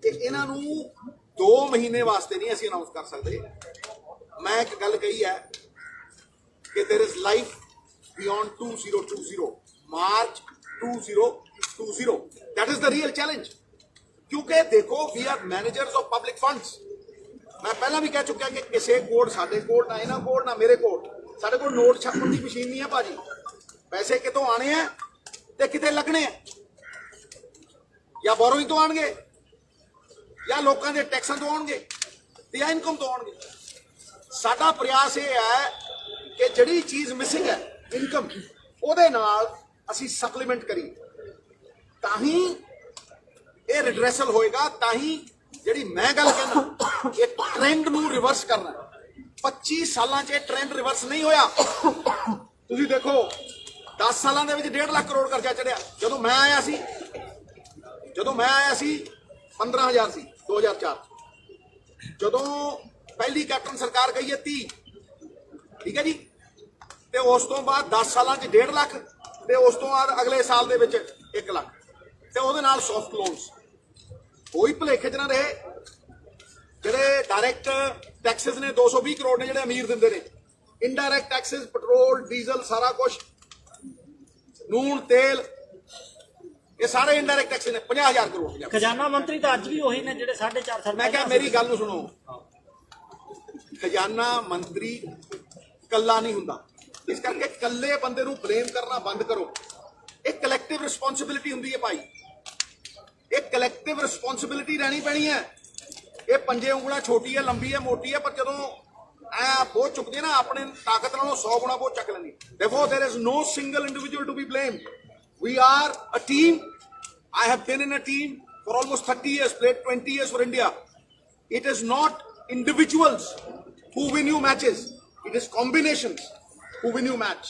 ਕਿ ਇਹਨਾਂ ਨੂੰ 2 ਮਹੀਨੇ ਵਾਸਤੇ ਨਹੀਂ ਅਸੀਂ ਅਨਾਉਂਸ ਕਰ ਸਕਦੇ। ਮੈਂ ਇੱਕ ਗੱਲ ਕਹੀ ਹੈ ਕਿ there is life beyond 2020, March 2020, that is the real challenge। ਕਿਉਂਕਿ ਦੇਖੋ we are managers of public funds। ਮੈਂ ਪਹਿਲਾਂ ਵੀ ਕਹਿ ਚੁੱਕਿਆ ਕਿ ਕਿਸੇ ਕੋਲ, ਸਾਡੇ ਕੋਲ ਨਾ ਇਹਨਾਂ ਕੋਲ ਨਾ ਮੇਰੇ ਕੋਲ, ਸਾਡੇ ਕੋਲ ਨੋਟ ਛਾਪਣ ਦੀ ਮਸ਼ੀਨ ਨਹੀਂ ਹੈ ਭਾਜੀ। ਪੈਸੇ ਕਿਤੋਂ ਆਣੇ ਆ ਤੇ ਕਿਤੇ ਲੱਗਣੇ ਆ, ਜਾਂ ਬੋਰੋਇੰਗ ਤੋਂ ਆਣਗੇ, ਜਾਂ ਲੋਕਾਂ ਦੇ ਟੈਕਸਾਂ ਤੋਂ ਆਉਣਗੇ, ਤੇ ਜਾਂ ਇਨਕਮ ਤੋਂ ਆਉਣਗੇ। ਸਾਡਾ ਪ੍ਰਯਾਸ ਇਹ ਹੈ ਕਿ ਜਿਹੜੀ ਚੀਜ਼ ਮਿਸਿੰਗ ਹੈ ਇਨਕਮ, ਉਹਦੇ ਨਾਲ ਅਸੀਂ ਸਪਲੀਮੈਂਟ ਕਰੀਏ, ਤਾਂ ਹੀ ਇਹ ਰਿਡਰੈਸਲ ਹੋਏਗਾ। ਤਾਂ ਹੀ ਜਿਹੜੀ ਮੈਂ ਗੱਲ ਕਹਿੰਦਾ, ਇਹ ਟ੍ਰੈਂਡ ਨੂੰ ਰਿਵਰਸ ਕਰਨਾ। 25 ਸਾਲਾਂ 'ਚ ਇਹ ਟ੍ਰੈਂਡ ਰਿਵਰਸ ਨਹੀਂ ਹੋਇਆ। ਤੁਸੀਂ ਦੇਖੋ 10 ਸਾਲਾਂ ਦੇ ਵਿੱਚ 1.5 ਲੱਖ ਕਰੋੜ ਕਰਜ਼ਾ ਚੜਿਆ। ਜਦੋਂ ਮੈਂ ਆਇਆ ਸੀ 15,000 ਸੀ 2004। ਜਦੋਂ ਪਹਿਲੀ ਕੈਪਟਨ ਸਰਕਾਰ ਗਈ ਹੈ 30, ਠੀਕ ਹੈ ਜੀ, ਤੇ ਉਸ ਤੋਂ ਬਾਅਦ 10 ਸਾਲਾਂ 'ਚ 1.5 ਲੱਖ, ਤੇ ਉਸ ਤੋਂ ਬਾਅਦ ਅਗਲੇ ਸਾਲ ਦੇ ਵਿੱਚ 1 ਲੱਖ, ਤੇ ਉਹਦੇ ਨਾਲ ਸੌਫਟ ਲੋਨਸ। ਕੋਈ ਭੁਲੇਖੇ 'ਚ ਨਾ ਰਹੇ, ਜਿਹੜੇ ਡਾਇਰੈਕਟ ਟੈਕਸਿਸ ਨੇ 220 ਕਰੋੜ ਨੇ ਜਿਹੜੇ ਅਮੀਰ ਦਿੰਦੇ ਨੇ, ਇਨਡਾਇਰੈਕਟ ਟੈਕਸਿਸ, ਪੈਟਰੋਲ, ਡੀਜ਼ਲ, ਸਾਰਾ ਕੁਝ, ਨੂਣ, ਤੇਲ, ਇਹ ਸਾਰੇ ਇਨਡਾਇਰੈਕਟ ਟੈਕਸ ਨੇ 50,000 ਕਰੋੜ। ਖਜ਼ਾਨਾ ਮੰਤਰੀ ਤਾਂ ਅੱਜ ਵੀ ਉਹੀ ਨੇ ਜਿਹੜੇ 4.5 ਸਾਲ ਮੈਂ ਕਿਹਾ ਮੇਰੀ ਗੱਲ ਨੂੰ ਸੁਣੋ, ਖਜ਼ਾਨਾ ਮੰਤਰੀ ਕੱਲਾ ਨਹੀਂ ਹੁੰਦਾ, ਇਸ ਕਰਕੇ ਕੱਲੇ ਬੰਦੇ ਨੂੰ ਬਲੇਮ ਕਰਨਾ ਬੰਦ ਕਰੋ। ਇਹ ਕਲੈਕਟਿਵ ਰਿਸਪੌਂਸਿਬਿਲਿਟੀ ਹੁੰਦੀ ਹੈ ਭਾਈ, ਇਹ ਕਲੈਕਟਿਵ ਰਿਸਪੌਂਸਿਬਿਲਿਟੀ ਰਹਿਣੀ ਪੈਣੀ ਹੈ। ਇਹ ਪੰਜੇ ਉਂਗਲਾਂ ਛੋਟੀ ਹੈ, ਲੰਬੀ ਹੈ, ਮੋਟੀ ਹੈ, ਪਰ ਜਦੋਂ ਐ ਬਹੁਤ ਚੁੱਕਦੀ ਹੈ ਨਾ, ਆਪਣੇ ਤਾਕਤ ਨਾਲੋਂ 100 ਗੁਣਾ ਬਹੁਤ ਚੱਕ ਲੈਂਦੀ। Therefore, there is no single individual to be blamed. We are a team. I have been in a team for almost 30 years, played 20 years for India. It is not individuals who win you matches. It is combinations who win you match.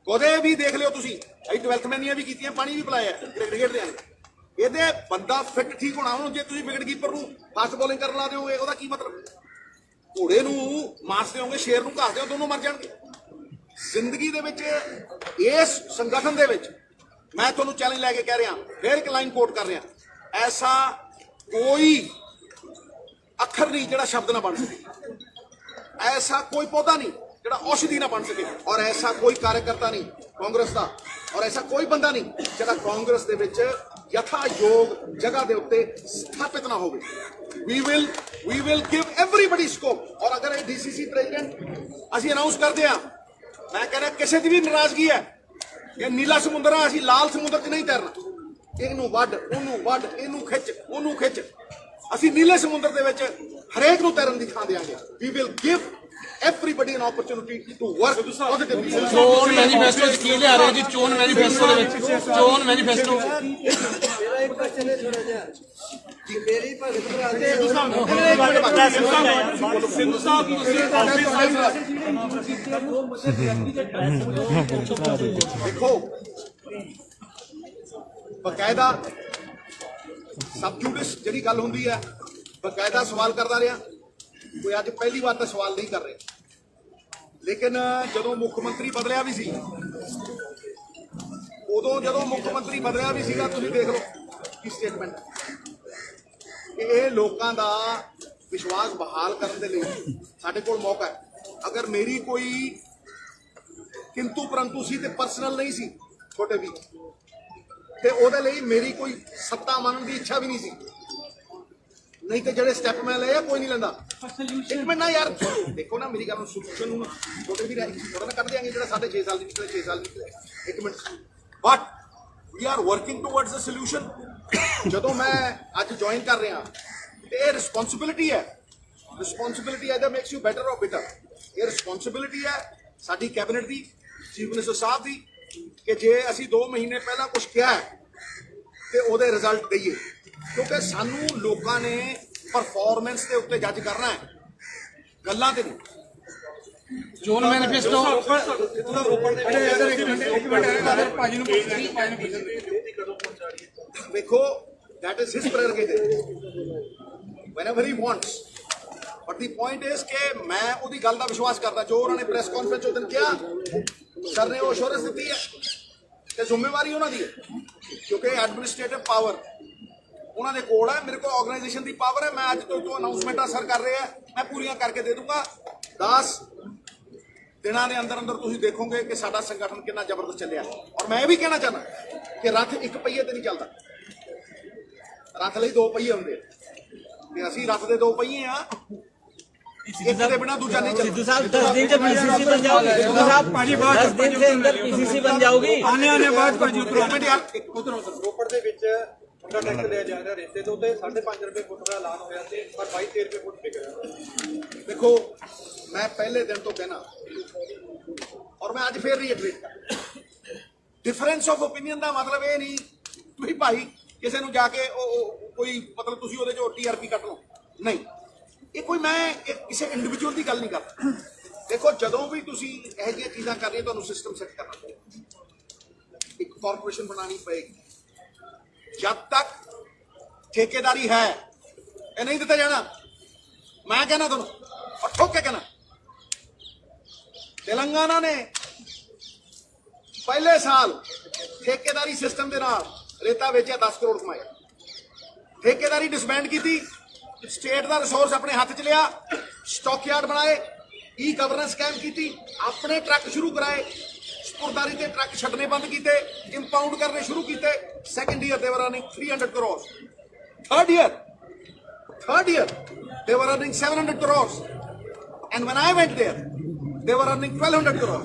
ਕਦੇ ਵੀ ਦੇਖ ਲਿਓ ਤੁਸੀਂ, ਅਸੀਂ 12th ਮੈਨੀਆਂ ਵੀ ਕੀਤੀਆਂ, ਪਾਣੀ ਵੀ ਪਿਲਾਇਆ cricket ਦੇ। ਇਹਦੇ ਬੰਦਾ ਫਿੱਟ ਠੀਕ ਹੋਣਾ ਉਹਨੂੰ। ਜੇ ਤੁਸੀਂ ਵਿਕਟ ਕੀਪਰ ਨੂੰ ਫਾਸਟ ਬੋਲਿੰਗ ਕਰਨ ਲਾ ਦਿਓਗੇ, ਉਹਦਾ ਕੀ ਮਤਲਬ? ਘੋੜੇ ਨੂੰ ਮਾਸ ਦਿਓਗੇ, ਸ਼ੇਰ ਨੂੰ ਘਾਸ ਦਿਓ, ਦੋਨੋਂ ਮਰ ਜਾਣਗੇ। ਜ਼ਿੰਦਗੀ ਦੇ ਵਿੱਚ, ਇਸ ਸੰਗਠਨ ਦੇ ਵਿੱਚ ਮੈਂ ਤੁਹਾਨੂੰ ਚੈਲੰਜ ਲੈ ਕੇ ਕਹਿ ਰਿਹਾ, ਫਿਰ ਇੱਕ ਲਾਈਨ ਕੋਟ ਕਰ ਰਿਹਾ, ਐਸਾ ਕੋਈ ਅੱਖਰ ਨਹੀਂ ਜਿਹੜਾ ਸ਼ਬਦ ਨਾ ਬਣ ਸਕੇ, ਐਸਾ ਕੋਈ ਪੌਦਾ ਨਹੀਂ ਜਿਹੜਾ ਔਸ਼ਧੀ ਨਾ ਬਣ ਸਕੇ, ਔਰ ਐਸਾ ਕੋਈ ਕਾਰਜਕਰਤਾ ਨਹੀਂ ਕਾਂਗਰਸ ਦਾ, ਔਰ ਐਸਾ ਕੋਈ ਬੰਦਾ ਨਹੀਂ ਜਿਹੜਾ ਕਾਂਗਰਸ ਦੇ ਵਿੱਚ ਯਥਾਯੋਗ ਜਗ੍ਹਾ ਦੇ ਉੱਤੇ ਸਥਾਪਿਤ ਨਾ ਹੋਵੇ। We will give everybody scope। ਔਰ ਅਗਰ ਇਹ DCC ਪ੍ਰੈਜ਼ੀਡੈਂਟ ਅਸੀਂ ਅਨਾਉਂਸ ਕਰਦੇ ਆ, ਮੈਂ ਕਹਿ ਰਿਹਾ ਕਿਸੇ ਦੀ ਵੀ ਨਾਰਾਜ਼ਗੀ ਹੈ, ਇਹ ਨੀਲਾ ਸਮੁੰਦਰ ਆ, ਅਸੀਂ ਲਾਲ ਸਮੁੰਦਰ 'ਚ ਨਹੀਂ ਤੈਰਨਾ। ਇਹਨੂੰ ਵੱਢ, ਉਹਨੂੰ ਵੱਢ, ਇਹਨੂੰ ਖਿੱਚ, ਉਹਨੂੰ ਖਿੱਚ, ਅਸੀਂ ਨੀਲੇ ਸਮੁੰਦਰ ਦੇ ਵਿੱਚ ਹਰੇਕ ਨੂੰ ਤੈਰਨ ਦੀ ਥਾਂ ਦੇਵਾਂਗੇ। We will give everybody an opportunity to work positively। ਚੋਣ ਮੈਨੀਫੈਸਟੋ ਚ ਕੀ ਲਿਆ ਰਹੇ ਜੀ? ਚੋਣ ਮੈਨੀਫੈਸਟੋ ਦੇ ਵਿੱਚ, ਚੋਣ ਮੈਨੀਫੈਸਟੋ ਮੇਰਾ ਇੱਕ ਕੁਐਸਚਨ ਹੈ ਥੋੜਾ ਜਿਹਾ ਕਿ ਮੇਰੀ ਭਗਤ ਭਰਾ ਦੇ सिंधु साहब ਦੇਖੋ, ਬਕਾਇਦਾ ਸਬਜੂਡਿਸ ਜਿਹੜੀ ਗੱਲ ਹੁੰਦੀ ਹੈ, ਬਕਾਇਦਾ ਸਵਾਲ ਕਰਦਾ ਰਿਹਾ। ਕੋਈ ਅੱਜ ਪਹਿਲੀ ਵਾਰ ਤਾਂ ਸਵਾਲ ਨਹੀਂ ਕਰ ਰਿਹਾ। ਲੇਕਿਨ ਜਦੋਂ ਮੁੱਖ ਮੰਤਰੀ ਬਦਲਿਆ ਵੀ ਸੀ, ਉਦੋਂ ਜਦੋਂ ਮੁੱਖ ਮੰਤਰੀ ਬਦਲਿਆ ਵੀ ਸੀਗਾ, ਤੁਸੀਂ ਦੇਖ ਲਓ ਕੀ ਸਟੇਟਮੈਂਟ। ਇਹ ਲੋਕਾਂ ਦਾ ਵਿਸ਼ਵਾਸ ਬਹਾਲ ਕਰਨ ਦੇ ਲਈ ਸਾਡੇ ਕੋਲ ਮੌਕਾ ਹੈ। ਅਗਰ ਮੇਰੀ ਕੋਈ ਕਿੰਤੂ ਪਰੰਤੂ ਸੀ ਤੇ ਪਰਸਨਲ ਨਹੀਂ ਸੀ ਛੋਟੇ ਵੀ, ਤੇ ਉਹਦੇ ਲਈ ਮੇਰੀ ਕੋਈ ਸੱਤਾ ਮੰਨਣ ਦੀ ਇੱਛਾ ਵੀ ਨਹੀਂ ਸੀ। ਨਹੀਂ ਤੇ ਜਿਹੜੇ ਸਟੈਪ ਮੈਂ ਲਏ ਆ ਕੋਈ ਨਹੀਂ ਲੈਂਦਾ। ਇੱਕ ਮਿੰਟ ਨਾ ਯਾਰ, ਦੇਖੋ ਨਾ ਮੇਰੀ ਗੱਲ ਨੂੰ, ਸੋਲੂਸ਼ਨ ਨੂੰ ਛੋਟੇ ਵੀ ਥੋੜਾ ਨਾ ਕੱਢ ਦਿਆਂਗੇ। ਜਿਹੜਾ 6.5 ਸਾਲ ਦੀ ਨਿਕਲੇ, 6 ਸਾਲ ਨਿਕਲੇ, ਇੱਕ minute. But we are working towards a solution. ਜਦੋਂ ਮੈਂ ਅੱਜ ਜੁਆਇਨ ਕਰ ਰਿਹਾ, ਤੇ ਇਹ ਰਿਸਪੌਂਸਿਬਿਲਿਟੀ ਹੈ। Responsibility either makes you better ਔਰ ਬਿਟਰ। ਇਹ ਰਿਸਪੌਂਸਿਬਿਲਿਟੀ ਹੈ ਸਾਡੀ ਕੈਬਨਿਟ ਦੀ, ਚੀਫ ਮਿਨਿਸਟਰ ਸਾਹਿਬ ਦੀ, ਕਿ ਜੇ ਅਸੀਂ 2 ਮਹੀਨੇ ਪਹਿਲਾਂ ਕੁਝ ਕਿਹਾ ਹੈ ਤੇ ਉਹਦੇ ਰਿਜ਼ਲਟ ਦਈਏ, ਕਿਉਂਕਿ ਸਾਨੂੰ ਲੋਕਾਂ ਨੇ ਪਰਫਾਰਮੈਂਸ ਦੇ ਉੱਤੇ ਜੱਜ ਕਰਨਾ ਹੈ, ਗੱਲਾਂ ਤੇ ਨਹੀਂ। ਚੋਣ ਮੈਨੀਫੈਸਟੋ ਵੇਖੋ, that is his prerogative whenever he wants, but the point is ਕਿ ਮੈਂ ਉਹਦੀ ਗੱਲ ਦਾ ਵਿਸ਼ਵਾਸ ਕਰਦਾ ਜੋ ਉਹਨਾਂ ਨੇ ਪ੍ਰੈਸ ਕਾਨਫਰੰਸ ਉਹ ਦਿਨ ਕਿਹਾ। ਸਰ ਨੇ ਉਹ ਅਸ਼ੋਰੈਂਸ ਦਿੱਤੀ ਹੈ ਤੇ ਜ਼ਿੰਮੇਵਾਰੀ ਉਹਨਾਂ ਦੀ ਹੈ, ਕਿਉਂਕਿ ਐਡਮਿਨਿਸਟ੍ਰੇਟਿਵ ਪਾਵਰ ਉਹਨਾਂ ਦੇ ਕੋਲ ਹੈ, ਮੇਰੇ ਕੋਲ ਆਰਗੇਨਾਈਜੇਸ਼ਨ ਦੀ ਪਾਵਰ ਹੈ। ਮੈਂ ਅੱਜ ਤੋਂ ਜੋ ਅਨਾਉਂਸਮੈਂਟਾਂ ਸਰ ਕਰ ਰਹੇ ਆ ਮੈਂ ਪੂਰੀਆਂ ਕਰਕੇ ਦੇ ਦੂੰਗਾ। 10 ਦਿਨਾਂ ਦੇ ਅੰਦਰ ਅੰਦਰ ਤੁਸੀਂ ਦੇਖੋਗੇ ਕਿ ਸਾਡਾ ਸੰਗਠਨ ਕਿੰਨਾ ਜ਼ਬਰਦਸਤ ਚੱਲਿਆ। ਔਰ ਮੈਂ ਇਹ ਵੀ ਕਹਿਣਾ ਚਾਹੁੰਦਾ ਕਿ ਰੱਥ ਇੱਕ ਪਹੀਏ ਤੇ ਨਹੀਂ ਚੱਲਦਾ, ਰੱਥ ਲਈ 2 ਪਹੀਏ ਹੁੰਦੇ ਤੇ ਅਸੀਂ ਰੱਥ ਦੇ 2 ਪਹੀਏ ਆ, ਇੱਕ ਦੇ ਬਿਨਾ ਦੂਜਾ ਨਹੀਂ ਚੱਲਦਾ। सिद्धू साहब 10 दिन से पीसीसी बन जाओगे। सिद्धू साहब 10 दिन के अंदर पीसीसी बन जाओगी। ਆने ਬਾਅਦ ਭਾਜੀ ਰੋਪੜ ਦੇ ਵਿੱਚ ਮੁੰਡਾ ਟੈਕਸ ਲਿਆ ਜਾ ਰਿਹਾ ਰੇਤੇ ਦੇ ਉੱਤੇ 5.5 ਰੁਪਏ ਫੁੱਟ ਦਾ ਐਲਾਨ ਹੋਇਆ ਸੀ ਪਰ 22 ਰੁਪਏ ਫੁੱਟ ਵਿਕ ਰਿਹਾ। ਦੇਖੋ, ਮੈਂ ਪਹਿਲੇ ਦਿਨ ਤੋਂ ਕਹਿਣਾ ਔਰ ਮੈਂ ਅੱਜ ਫੇਰ ਰੀਇਟਰੇਟ ਕਰ, ਡਿਫਰੈਂਸ ਆਫ ਓਪੀਨੀਅਨ ਦਾ ਮਤਲਬ ਇਹ ਨਹੀਂ ਤੁਸੀਂ ਭਾਈ ਕਿਸੇ ਨੂੰ ਜਾ ਕੇ ਕੋਈ ਮਤਲਬ ਤੁਸੀਂ ਉਹਦੇ ਚੋਂ TRP ਕੱਢ ਲਓ, ਨਹੀਂ। ਇਹ ਕੋਈ ਮੈਂ ਕਿਸੇ ਇੰਡੀਵਿਜੂਅਲ ਦੀ ਗੱਲ ਨਹੀਂ ਕਰਦਾ। ਦੇਖੋ, ਜਦੋਂ ਵੀ ਤੁਸੀਂ ਇਹੋ ਜਿਹੀਆਂ ਚੀਜ਼ਾਂ ਕਰ ਰਹੇ ਤੁਹਾਨੂੰ ਸਿਸਟਮ ਸੈੱਟ ਕਰਨਾ ਪਏਗਾ, ਇੱਕ ਕਾਰਪੋਰੇਸ਼ਨ ਬਣਾਉਣੀ ਪਏਗੀ। ਜਦ ਤੱਕ ਠੇਕੇਦਾਰੀ ਹੈ ਇਹ ਨਹੀਂ ਦਿੱਤਾ ਜਾਣਾ। ਮੈਂ ਕਹਿਣਾ ਤੁਹਾਨੂੰ ਔਰ ਠੋਕ ਕੇ ਕਹਿਣਾ, तेलंगाना ने पहले साल ठेकेदारी सिस्टम के नाल रेता बेचा 10 करोड़ कमाया। ठेकेदारी डिसबैंड की थी, स्टेट का रिसोर्स अपने हाथ च लिया, स्टॉक यार्ड बनाए, ई गवर्नेंस कायम की थी, अपने ट्रक शुरू कराए, सपुरदारी के ट्रक छड्डने बंद किए, इंपाउंड करने शुरू किए। Second year they were earning 300 crore, third year they were earning 700 crore, and when I went there they were earning 1200 crore.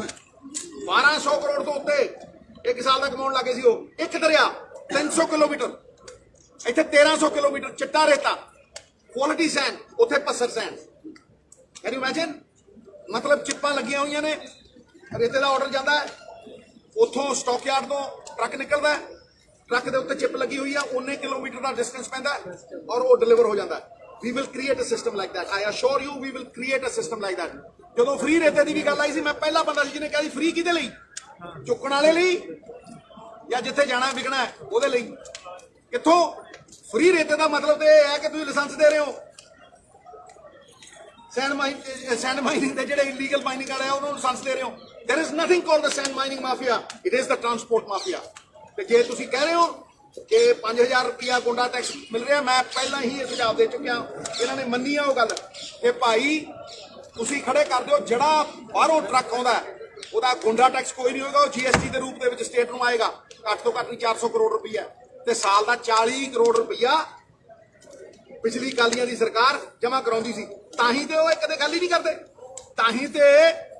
1200 crore तो उत्ते एक साल का कमाउण लगे सी। ਉਹ ਇੱਕ ਦਰਿਆ 300 ਕਿਲੋਮੀਟਰ, ਇੱਥੇ 1300 ਕਿਲੋਮੀਟਰ ਚਿੱਟਾ ਰੇਤਾ, ਕੁਆਲਿਟੀ ਸੈਂਡ, ਉੱਥੇ ਪੱਸਰ ਸੈਂਡ। Can you imagine? ਮਤਲਬ ਚਿੱਪਾਂ ਲੱਗੀਆਂ ਹੋਈਆਂ ਨੇ, ਰੇਤੇ ਦਾ ਆਰਡਰ ਜਾਂਦਾ ਹੈ, ਉੱਥੋਂ ਸਟਾਕ ਯਾਰਡ ਤੋਂ ਟਰੱਕ ਨਿਕਲਦਾ, ਟਰੱਕ ਦੇ ਉੱਤੇ ਚਿੱਪ ਲੱਗੀ ਹੋਈ ਆ, ਉਹਨੇ ਕਿਲੋਮੀਟਰ ਦਾ ਡਿਸਟੈਂਸ ਪੈਂਦਾ ਔਰ ਉਹ ਡਿਲੀਵਰ ਹੋ ਜਾਂਦਾ। We will create a system like that. I assure you we will create a system like that. ਜਦੋਂ ਫ੍ਰੀ ਰੇਤੇ ਦੀ ਵੀ ਗੱਲ ਆਈ ਸੀ, ਮੈਂ ਪਹਿਲਾ ਬੰਦਾ ਸੀ ਜਿਹਨੇ ਕਿਹਾ ਸੀ ਫ੍ਰੀ ਕਿਹਦੇ ਲਈ? ਚੁੱਕਣ ਵਾਲੇ ਲਈ ਜਾਂ ਜਿੱਥੇ ਜਾਣਾ ਵਿਕਣਾ ਹੈ ਉਹਦੇ ਲਈ। ਕਿੱਥੋਂ ਫ੍ਰੀ ਰੇਤੇ ਦਾ ਮਤਲਬ ਤੇ ਇਹ ਹੈ ਕਿ ਤੁਸੀਂ ਲਾਇਸੈਂਸ ਦੇ ਰਹੇ ਹੋ। ਸੈਂਡ ਮਾਈਨਿੰਗ ਦੇ ਜਿਹੜੇ ਇਲੀਗਲ ਮਾਈਨਿੰਗ ਵਾਲੇ ਆ ਉਹਨਾਂ ਨੂੰ ਲਾਇਸੈਂਸ ਦੇ ਰਹੇ ਹੋ। There is nothing called the sand mining mafia. It is the transport mafia. ਤੇ ਜੇ ਤੁਸੀਂ ਕਹਿ ਰਹੇ ਹੋ ਕਿ 5000 ਰੁਪਇਆ ਗੁੰਡਾ ਟੈਕਸ ਮਿਲ ਰਿਹਾ, ਮੈਂ ਪਹਿਲਾਂ ਹੀ ਇਹ ਸੁਝਾਅ ਦੇ ਚੁੱਕਿਆ, ਇਹਨਾਂ ਨੇ ਮੰਨੀ ਆ ਉਹ ਗੱਲ ਕਿ ਭਾਈ ਤੁਸੀਂ ਖੜੇ ਕਰ ਦਿਓ, ਜਿਹੜਾ ਬਾਹਰੋਂ ਟਰੱਕ ਆਉਂਦਾ ਉਹਦਾ ਗੁੰਡਾ ਟੈਕਸ ਕੋਈ ਨਹੀਂ ਹੋਏਗਾ, ਉਹ GST ਦੇ ਰੂਪ ਦੇ ਵਿੱਚ ਸਟੇਟ ਨੂੰ ਆਏਗਾ। ਘੱਟ ਤੋਂ ਘੱਟ 400 ਕਰੋੜ ਰੁਪਇਆ ਤੇ ਸਾਲ ਦਾ 40 ਕਰੋੜ ਰੁਪਇਆ ਪਿਛਲੀ ਅਕਾਲੀਆਂ ਦੀ ਸਰਕਾਰ ਜਮ੍ਹਾਂ ਕਰਾਉਂਦੀ ਸੀ। ਤਾਂ ਹੀ ਤੇ ਉਹ ਕਦੇ ਗੱਲ ਹੀ ਨਹੀਂ ਕਰਦੇ, ਤਾਂ ਹੀ ਤੇ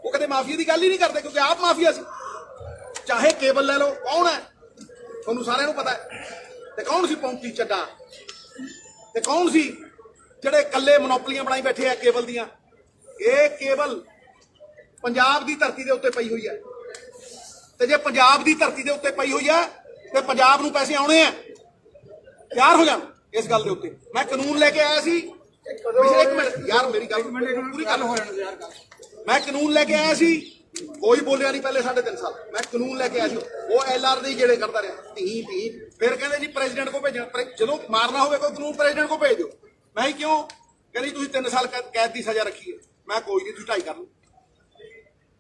ਉਹ ਕਦੇ ਮਾਫੀਆ ਦੀ ਗੱਲ ਹੀ ਨਹੀਂ ਕਰਦੇ, ਕਿਉਂਕਿ ਆਪ ਮਾਫੀਆ ਸੀ। ਚਾਹੇ ਕੇਬਲ ਲੈ ਲਓ, ਕੌਣ ਹੈ ਤੁਹਾਨੂੰ ਸਾਰਿਆਂ ਨੂੰ ਪਤਾ ਹੈ। ਤੇ ਕੌਣ ਸੀ ਪੌਂਕੀ ਚੱਡਾ, ਤੇ ਕੌਣ ਸੀ ਜਿਹੜੇ ਇਕੱਲੇ ਮੋਨੋਪਲੀਆਂ ਬਣਾਈ ਬੈਠੇ ਆ ਕੇਬਲ ਦੀਆਂ। ਇਹ ਕੇਬਲ ਪੰਜਾਬ ਦੀ ਧਰਤੀ ਦੇ ਉੱਤੇ ਪਈ ਹੋਈ ਹੈ, ਤੇ ਜੇ ਪੰਜਾਬ ਦੀ ਧਰਤੀ ਦੇ ਉੱਤੇ ਪਈ ਹੋਈ ਹੈ ਤੇ ਪੰਜਾਬ ਨੂੰ ਪੈਸੇ ਆਉਣੇ ਆ। ਤਿਆਰ ਹੋ ਜਾਣ ਇਸ ਗੱਲ ਦੇ ਉੱਤੇ। ਮੈਂ ਕਾਨੂੰਨ ਲੈ ਕੇ ਆਇਆ ਸੀ, ਇੱਕ ਮਿੰਟ ਯਾਰ ਮੇਰੀ ਗੱਲ ਪੂਰੀ ਗੱਲ ਹੋ ਜਾਣ ਯਾਰ। ਮੈਂ ਕਾਨੂੰਨ ਲੈ ਕੇ ਆਇਆ ਸੀ, ਕੋਈ ਬੋਲਿਆ ਨਹੀਂ ਪਹਿਲੇ 3.5 ਸਾਲ। ਮੈਂ ਕਾਨੂੰਨ ਲੈ ਕੇ ਆਇਆ ਸੀ, ਉਹ LR ਦੇ ਜਿਹੜੇ ਕਰਦਾ ਰਿਹਾ ਤੀ। ਫਿਰ ਕਹਿੰਦੇ ਜੀ ਪ੍ਰੈਜ਼ੀਡੈਂਟ ਕੋ ਭੇਜਣਾ, ਜਦੋਂ ਮਾਰਨਾ ਹੋਵੇ ਕੋਈ ਕਾਨੂੰਨ ਪ੍ਰੈਜ਼ੀਡੈਂਟ ਕੋ ਭੇਜ ਦਿਓ। ਮੈਂ ਕਿਉਂ? ਕਹਿੰਦੀ ਤੁਸੀਂ 3 ਸਾਲ ਕੈਦ ਦੀ ਸਜ਼ਾ ਰੱਖੀ ਹੈ। ਮੈਂ ਕੋਈ ਨਹੀਂ, ਤੁਸੀਂ 2.5 ਕਰ ਲਓ,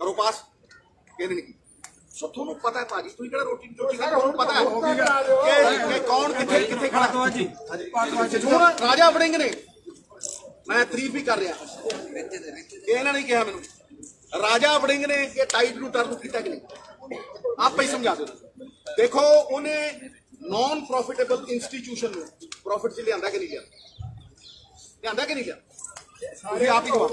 ਕਰੋ ਪਾਸ। ਕਹਿੰਦੇ ਨਹੀਂ। ਸੋ ਤੁਹਾਨੂੰ ਪਤਾ ਹੈ ਭਾਜੀ, ਤੁਸੀਂ ਕਿਹੜਾ ਰੋਟੀ ਚੋਟੀ ਖਾਂਦੇ, ਤੁਹਾਨੂੰ ਪਤਾ ਹੈ ਕਿ ਕੌਣ ਕਿੱਥੇ ਕਿੱਥੇ ਖੜਾ ਜੀ। ਹੁਣ ਰਾਜਾ ਵੜਿੰਗ ਨੇ, ਮੈਂ ਤਾਰੀਫ ਹੀ ਕਰ ਰਿਹਾ, ਇਹਨਾਂ ਨੇ ਕਿਹਾ ਮੈਨੂੰ ਰਾਜਾ ਵੜਿੰਗ ਨੇ ਕਿ ਟਾਈਟ ਨੂੰ ਟਰਨ ਕੀਤਾ ਕਿ ਨਹੀਂ, ਆਪੇ ਹੀ ਸਮਝਾ ਦਿਓ। ਦੇਖੋ ਉਹਨੇ ਨॉन ਪ੍ਰੋਫਿਟੇਬਲ ਇੰਸਟੀਟਿਊਸ਼ਨ ਨੂੰ ਪ੍ਰੋਫਿਟ 'ਚ ਲਿਆਂਦਾ ਕਿ ਨਹੀਂ ਲਿਆਂਦਾ ਕਿ ਨਹੀਂ ਲਿਆ? ਤੁਸੀਂ ਆਪ ਹੀ ਜਵਾਬ।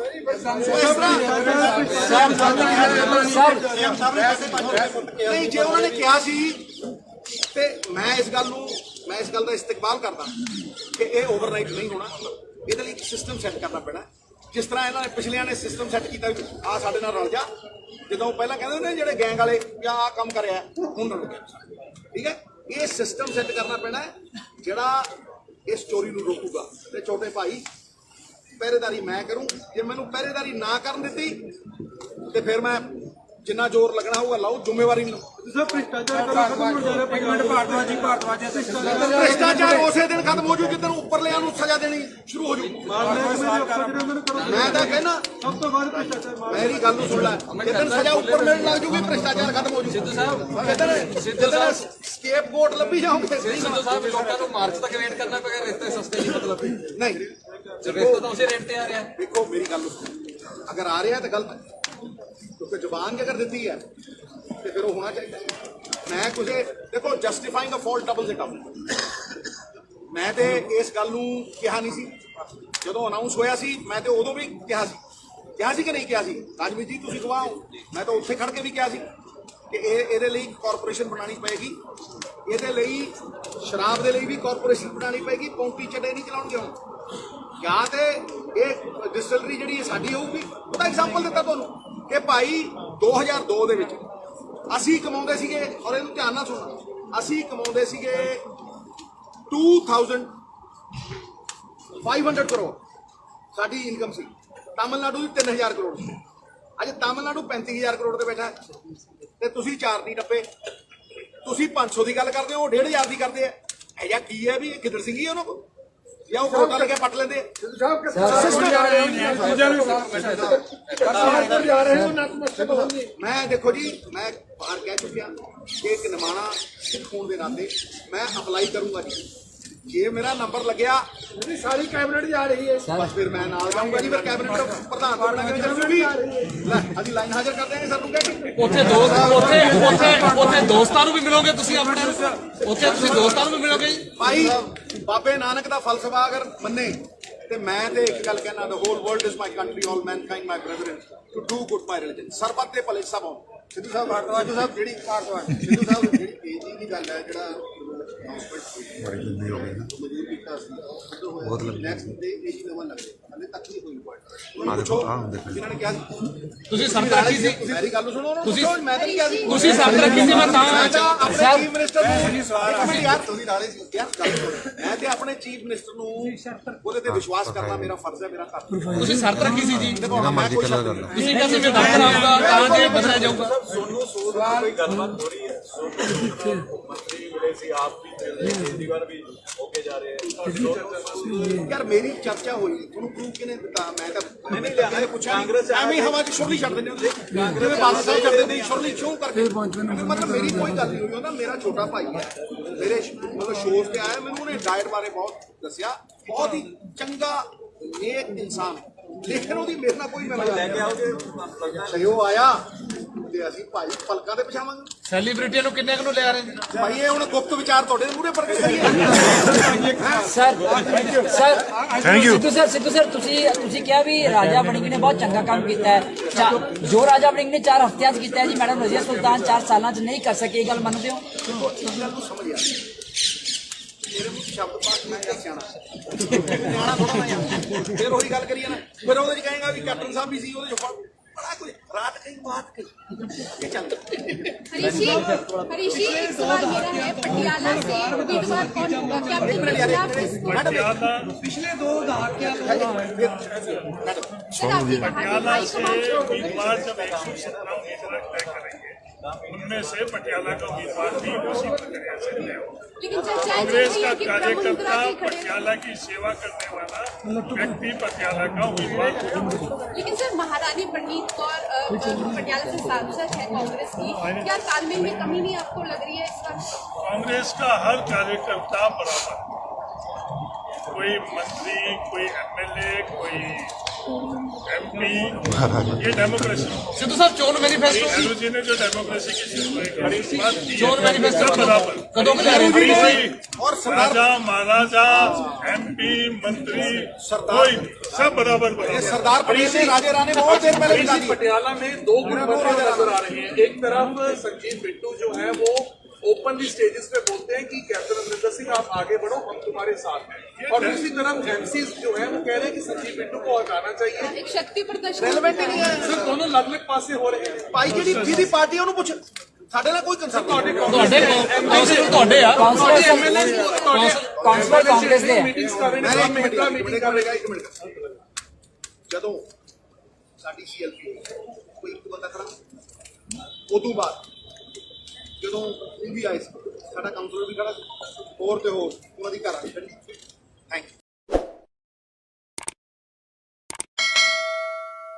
ਨਹੀਂ, ਜੇ ਉਹਨਾਂ ਨੇ ਕਿਹਾ ਸੀ ਤੇ ਮੈਂ ਇਸ ਗੱਲ ਦਾ ਇਸਤਕਬਾਲ ਕਰਦਾ ਕਿ ਇਹ ਓਵਰਨਾਈਟ ਨਹੀਂ ਹੋਣਾ। ਇਹਦੇ ਲਈ ਇੱਕ ਸਿਸਟਮ ਸੈੱਟ ਕਰਨਾ ਪੈਣਾ। ਜਿਸ ਤਰ੍ਹਾਂ ਇਹਨਾਂ ਨੇ ਪਿਛਲਿਆਂ ਨੇ ਸਿਸਟਮ ਸੈੱਟ ਕੀਤਾ ਵੀ ਆ ਸਾਡੇ ਨਾਲ ਰਲ ਜਾ, ਜਦੋਂ ਪਹਿਲਾਂ ਕਹਿੰਦੇ ਨੇ ਜਿਹੜੇ ਗੈਂਗ ਵਾਲੇ ਵੀ ਆਹ ਕੰਮ ਕਰਿਆ ਹੁਣ ਰਲ ਗਿਆ, ਠੀਕ ਹੈ। ਇਹ ਸਿਸਟਮ ਸੈੱਟ ਕਰਨਾ ਪੈਣਾ ਹੈ ਜਿਹੜਾ ਇਸ ਚੋਰੀ ਨੂੰ ਰੋਕੂਗਾ। ਤੇ ਛੋਟੇ ਭਾਈ ਪਹਿਰੇਦਾਰੀ ਮੈਂ ਕਰੂੰ, ਜੇ ਮੈਨੂੰ ਪਹਿਰੇਦਾਰੀ ਨਾ ਕਰਨ ਦਿੱਤੀ ਤੇ ਫਿਰ ਮੈਂ ਜਿੰਨਾ ਜ਼ੋਰ ਲੱਗਣਾ ਹੋਊਗਾ ਲਾਉ, ਜ਼ਿੰਮੇਵਾਰੀ ਨਹੀਂ। ਭ੍ਰਿਸ਼ਟਾਚਾਰ ਉਸੇ ਦਿਨ ਖਤਮ ਹੋ ਜੂ ਜਿੱਦਣ ਉੱਪਰਲਿਆਂ ਨੂੰ ਸਜ਼ਾ ਦੇਣੀ ਸ਼ੁਰੂ ਹੋ ਜੂ। ਮੈਂ ਤਾਂ ਕਹਿਣਾ ਮੇਰੀ ਗੱਲ ਨੂੰ ਸੁਣ ਲੈ, ਜਿੱਦਣ ਸਜ਼ਾ ਉੱਪਰ ਮਿਲਣ ਲੱਗ ਜੂਗੀ ਭ੍ਰਿਸ਼ਟਾਚਾਰ ਖਤਮ ਹੋ ਜੂ। ਜਿੱਦਣ ਸਕੇਪਗੋਟ ਲੱਭੀ ਜਾਓਗੇ। ਸਿੱਧੂ ਸਾਹਿਬ ਲੋਕਾਂ ਨੂੰ ਮਾਰਚ ਤੱਕ ਵੇਟ ਕਰਨਾ ਪਏਗਾ, ਰਿਸ਼ਤੇ ਸਸਤੇ ਨਹੀਂ ਮਤਲਬ ਨਹੀਂ, ਰਿਸ਼ਤਾ ਤਾਂ ਉਸੇ ਰੇਟ ਤੇ ਆ ਰਿਹਾ। ਦੇਖੋ ਮੇਰੀ ਗੱਲ ਨੂੰ, ਅਗਰ ਆ ਰਿਹਾ ਤਾਂ ਗਲਤ ਹੈ, ਕਿਉਂਕਿ ਜ਼ੁਬਾਨ ਜੇਕਰ ਦਿੱਤੀ ਹੈ ਤੇ ਫਿਰ ਉਹ ਹੋਣਾ ਚਾਹੀਦਾ। ਮੈਂ ਕੁਝ ਦੇਖੋ ਜਸਟੀਫਾਈਂਗ ਅ ਫਾਲਟ ਡਬਲ ਇਟ ਅਪ, ਮੈਂ ਤੇ ਇਸ ਗੱਲ ਨੂੰ ਕਿਹਾ ਨਹੀਂ ਸੀ ਜਦੋਂ ਅਨਾਉਂਸ ਹੋਇਆ ਸੀ। ਮੈਂ ਤੇ ਉਦੋਂ ਵੀ ਕਿਹਾ ਸੀ ਕਿ ਨਹੀਂ ਕਿਹਾ ਸੀ? ਰਾਜਮੀਤ ਜੀ ਤੁਸੀਂ ਗਵਾਹ ਹੋ, ਮੈਂ ਤਾਂ ਉੱਥੇ ਖੜ ਕੇ ਵੀ ਕਿਹਾ ਸੀ ਕਿ ਇਹਦੇ ਲਈ ਕਾਰਪੋਰੇਸ਼ਨ ਬਣਾਉਣੀ ਪਏਗੀ, ਇਹਦੇ ਲਈ ਸ਼ਰਾਬ ਦੇ ਲਈ ਵੀ ਕਾਰਪੋਰੇਸ਼ਨ ਬਣਾਉਣੀ ਪਏਗੀ। ਪੌਂਟੀ ਚੱਡੇ ਨਹੀਂ ਚਲਾਉਣਗੇ ਹੁਣ, ਜਾਂ ਤੇ ਇਹ ਡਿਸਟਿਲਰੀ ਜਿਹੜੀ ਹੈ ਸਾਡੀ ਹੋਊਗੀ। ਉਹਦਾ ਐਗਜ਼ਾਮਪਲ ਦਿੱਤਾ ਤੁਹਾਨੂੰ ਕਿ ਭਾਈ 2002 ਦੇ ਵਿੱਚ ਅਸੀਂ ਕਮਾਉਂਦੇ ਸੀਗੇ, ਔਰ ਇਹਨੂੰ ਧਿਆਨ ਨਾਲ ਸੁਣਨਾ, ਅਸੀਂ ਕਮਾਉਂਦੇ ਸੀਗੇ 2500 ਕਰੋੜ ਸਾਡੀ ਇਨਕਮ ਸੀ। ਤਾਮਿਲਨਾਡੂ ਦੀ 3000 ਕਰੋੜ ਸੀ। ਅੱਜ ਤਾਮਿਲਨਾਡੂ 35000 ਕਰੋੜ ਤੇ ਬੈਠਾ ਤੇ ਤੁਸੀਂ 4 ਨਹੀਂ ਡੱਬੇ। ਤੁਸੀਂ 500 ਦੀ ਗੱਲ ਕਰਦੇ ਹੋ, ਉਹ 1500 ਦੀ ਕਰਦੇ ਆ। ਇਹ ਜਾਂ ਕੀ ਹੈ ਵੀ ਇਹ ਕਿੱਧਰ ਸੀਗੀ ਉਹਨਾਂ ਕੋਲ, ਜਾਂ ਉਹ ਕੋਟਾ ਲੱਗਿਆ ਪੱਟ ਲੈਂਦੇ ਆ। ਮੈਂ ਦੇਖੋ ਜੀ, ਮੈਂ ਬਾਹਰ ਕਹਿ ਚੁੱਕਿਆ ਕਿ ਇੱਕ ਨਿਮਾਣਾ ਸਿੱਖ ਹੋਣ ਦੇ ਨਾਤੇ ਮੈਂ ਅਪਲਾਈ ਕਰੂੰਗਾ ਜੀ। ਜੇ ਮੇਰਾ ਨੰਬਰ ਲੱਗਿਆ ਸਾਰੀ ਕੈਬਨਿਟ ਜਾ ਰਹੀ ਹੈ, ਬਸ ਫਿਰ ਮੈਂ ਨਾਲ ਜਾਊਂਗਾ ਜੀ। ਫਿਰ ਕੈਬਨਿਟ ਦਾ ਪ੍ਰਧਾਨ ਤੋਂ ਬਣਾ ਕੇ ਚੱਲੂਗੀ। ਲੈ ਅਸੀਂ ਲਾਈਨ ਹਾਜ਼ਰ ਕਰ ਦਿਆਂਗੇ ਸਰ ਨੂੰ ਕਹਿ ਕੇ। ਉੱਥੇ ਦੋਸਤਾਂ ਨੂੰ ਵੀ ਮਿਲੋਗੇ ਤੁਸੀਂ ਆਪਣੇ, ਉੱਥੇ ਤੁਸੀਂ ਦੋਸਤਾਂ ਨੂੰ ਵੀ ਮਿਲੋਗੇ ਜੀ। ਭਾਈ ਬਾਬੇ ਨਾਨਕ ਦਾ ਫਲਸਫਾ ਅਗਰ ਮੰਨੇ ਤੇ ਮੈਂ ਤੇ ਇੱਕ ਗੱਲ ਕਹਿਣਾ, the whole world is my country, all mankind my brethren, to do good my religion। ਸਰਬੱਤ ਦੇ ਭਲੇ ਸਭ ਹੋਣ। ਸਿੱਧੂ ਸਾਹਿਬ ਸਿੱਧੂ ਸਾਹਿਬ ਜਿਹੜੀ ਬੇਇੱਜ਼ਤੀ ਦੀ ਗੱਲ ਹੈ, ਜਿਹੜਾ ਬੜੀ ਲੰਬੀ ਹੋ ਗਈ ਨਾ, ਬਹੁਤ ਲੰਬੀ ਨੈਕਸਟ ਡੇ ਇਹੀ ਨਵਾਂ ਲੱਗਦਾ, ਹਲੇ ਤੱਕ ਨਹੀਂ ਹੋਈ ਪੁਆਇੰਟ। ਇਹਨਾਂ ਨੇ ਕਿਹਾ ਤੁਸੀਂ ਸ਼ਰਤ ਰੱਖੀ ਸੀ, ਮੇਰੀ ਗੱਲ ਸੁਣੋ, ਮੈਂ ਤਾਂ ਨਹੀਂ ਕਿਹਾ ਸੀ ਤੁਸੀਂ ਸ਼ਰਤ ਰੱਖੀ ਸੀ। ਮੈਂ ਤਾਂ ਆਪਣੇ ਚੀਫ ਮਿਨਿਸਟਰ ਨੂੰ ਯਾਰ ਤੁਸੀਂ ਨਾਲੇ ਸੀ ਯਾਰ ਗੱਲ ਸੁਣੋ, ਮੈਂ ਤੇ ਆਪਣੇ ਚੀਫ ਮਿਨਿਸਟਰ ਨੂੰ ਉਹਦੇ ਤੇ ਵਿਸ਼ਵਾਸ ਕਰਨਾ ਮੇਰਾ ਫਰਜ਼ ਹੈ, ਮੇਰਾ ਕੰਮ। ਤੁਸੀਂ ਸ਼ਰਤ ਰੱਖੀ ਸੀ ਜੀ, ਮੈਂ ਕੋਈ ਸ਼ਰਤ ਨਹੀਂ। ਤੁਸੀਂ ਕਹਿੰਦੇ ਮੈਂ ਦਫ਼ਤਰ ਆਊਂਗਾ ਤਾਂ ਜੇ ਬਦਲਿਆ ਜਾਊਗਾ। ਸੋਨੂੰ ਸੂਦ ਨਾਲ ਕੋਈ ਗੱਲਬਾਤ ਹੋ ਰਹੀ ਹੈ? ਸੋਨੂੰ ਮੰਤਰੀ ਜਿਹੜੇ ਸੀ ਆਪ ਵੀ ਕੇਜਰੀਵਾਲ ਵੀ ਹੋ ਕੇ ਜਾ ਰਹੇ ਹੈ। ਯਾਰ ਮੇਰੀ ਚਰਚਾ ਹੋਈ, ਤੁਹਾਨੂੰ ਪ੍ਰੂਫ ਕਿਹਨੇ ਦਿੱਤਾ? ਮੈਂ ਤਾਂ ਨਹੀਂ ਲਿਆ, ਮੈਂ ਪੁੱਛਿਆ ਕਾਂਗਰਸ ਐਵੇਂ ਹਵਾ 'ਚ ਸ਼ੁਰਲੀ ਛੱਡ ਦਿੰਦੇ ਹੁੰਦੇ, ਜਿਵੇਂ ਬਾਦਲ ਸਾਹਿਬ ਛੱਡ ਦਿੰਦੇ ਸ਼ੁਰਲੀ ਸ਼ੋਅ ਕਰਕੇ। ਮਤਲਬ ਮੇਰੀ ਕੋਈ ਗੱਲ ਨਹੀਂ ਹੋਈ ਉਹਨਾਂ, ਮੇਰਾ ਛੋਟਾ ਭਾਈ ਹੈ, ਮੇਰੇ ਮਤਲਬ ਸ਼ੋਅ ਤੇ ਆਇਆ, ਮੈਨੂੰ ਉਹਨੇ ਡਾਇਟ ਬਾਰੇ ਬਹੁਤ ਦੱਸਿਆ। ਬਹੁਤ ਹੀ ਚੰਗਾ ਨੇਕ ਇਨਸਾਨ ਹੈ, ਲੇਕਿਨ ਉਹਦੀ ਮੇਰੇ ਨਾਲ ਕੋਈ ਮਿਲਣਾ ਲੈ ਕੇ ਆਓਗੇ ਉਹ ਆਇਆ ਤੇ ਅਸੀਂ ਭਾਈ ਪਲਕਾਂ ਤੇ ਪਛਾਵਾਂਗੇ। ਸੈਲੀਬ੍ਰਿਟੀਆਂ ਨੂੰ ਕਿੰਨੇ ਕੁ ਨੂੰ ਲਿਆ ਰਹੇ ਜੀ? ਭਾਈ ਇਹ ਹੁਣ ਗੁਪਤ ਵਿਚਾਰ ਤੁਹਾਡੇ ਮੂਹਰੇ ਪ੍ਰਗਟ ਕਰੀਏ। ਸਿੱਧੂ ਸਰ ਤੁਸੀਂ ਕਿਹਾ ਵੀ ਰਾਜਾ ਵੜਿੰਗ ਨੇ ਬਹੁਤ ਚੰਗਾ ਕੰਮ ਕੀਤਾ ਹੈ। ਜੋ ਰਾਜਾ ਵੜਿੰਗ ਨੇ 4 ਹਫ਼ਤਿਆਂ 'ਚ ਕੀਤਾ ਹੈ ਜੀ, ਮੈਡਮ ਰਜ਼ੀਆ ਸੁਲਤਾਨ 4 ਸਾਲਾਂ 'ਚ ਨਹੀਂ ਕਰ ਸਕੀ। ਇਹ ਗੱਲ ਮੰਨਦੇ ਹੋ? ਇਸ ਗੱਲ ਨੂੰ ਸਮਝ ਆ ਮੇਰੇ ਮੂੰਹ ਸ਼ਬਦ ਪਾਸ ਮੈਂ ਕਿਹਾ ਸਿਆਣਾ ਨਿਆਣਾ ਥੋੜਾ ਨਾ ਯਾਰ। ਫਿਰ ਉਹੀ ਗੱਲ ਕਰੀਏ ਨਾ, ਫਿਰ ਉਹਦੇ 'ਚ ਕਹੇਗਾ ਵੀ ਕੈਪਟਨ ਸਾਹਿਬ ਵੀ ਸੀ ਉਹਦੇ 'ਚ बड़ा कोई रात कहीं बात कहीं ये चलता। हरीशी एक सवाल मेरा है, पटियाला से उम्मीदवार कौन होगा? क्या पिछले 2 दहाके पटियाला से उम्मीदवार जब 117 उम्मीदवार तय करेंगे, उनमें से पटियाला का उम्मीदवार भी उसी प्रक्रिया से तय होगा। कांग्रेस का कार्यकर्ता, पटियाला की सेवा करने वाला व्यक्ति पटियाला का उम्मीदवार होगा। लेकिन सर महारानी प्रनीत कौर पटियाला से सांसद है कांग्रेस की, क्या तालमेल में कमी नहीं आपको लग रही है इस वक्त? कांग्रेस का हर कार्यकर्ता बराबर, कोई मंत्री, कोई एमएलए, कोई एमपी, ये डेमोक्रेसी। सिद्धू साहब चोन मैनिफेस्टो नेहरू जी ने जो डेमोक्रेसी की बात की, चोन मैनिफेस्टो बराबर कदों के और राजा महाराजा एमपी मंत्री कोई सब बराबर ये सरदार पटेल ने राजे रानी बहुत देर पहले बिता दी। पटियाला में 2 गुट नजर आ रहे हैं। एक तरफ संजीव बिट्टू जो है वो ओपनली स्टेजेस पे बोलते हैं कि कैप्टन अमरिंदर सिंह आप आगे बढ़ो, हम तुम्हारे साथ हैं। और दूसरी तरफ एमसीज जो है वो कह रहे हैं कि संजीव बिट्टू को हटाना चाहिए। एक शक्ति प्रदर्शन ਰੈਲੇਵੈਂਟ ਹੀ ਨਹੀਂ ਹੈ सर दोनों अलग अलग पासे हो रहे हैं। ਭਾਈ ਜਿਹਦੀ ਪਾਰਟੀ ਉਹਨੂੰ ਪੁੱਛ, ਸਾਡੇ ਨਾਲ ਕੋਈ ਕੰਸਰਨ ਤੁਹਾਡੇ ਕਾਉਂਸਲਰ ਤੁਹਾਡੇ ਆ ਕਾਉਂਸਲਰ ਕਾਂਗਰਸ ਦੇ मीटिंग्स कर रहे हैं, मेहता मीटिंग कर रहे हैं। ਇੱਕ ਮਿੰਟ ਜਦੋਂ ਸਾਡੀ ਸੀਐਲਪੀ ਕੋਈ ਇੱਕ ਬੰਦਾ ਖੜਾ, ਉਦੋਂ ਬਾਅਦ ਜਦੋਂ ਉਹ ਵੀ ਆਏ ਸੀ, ਸਾਡਾ ਕਾਉਂਸਲਰ ਵੀ ਖੜਾ ਸੀ, ਹੋਰ ਤੇ ਹੋਰ ਉਹਨਾਂ ਦੀ ਘਰ ਵਾਲੀ ਖੜੀ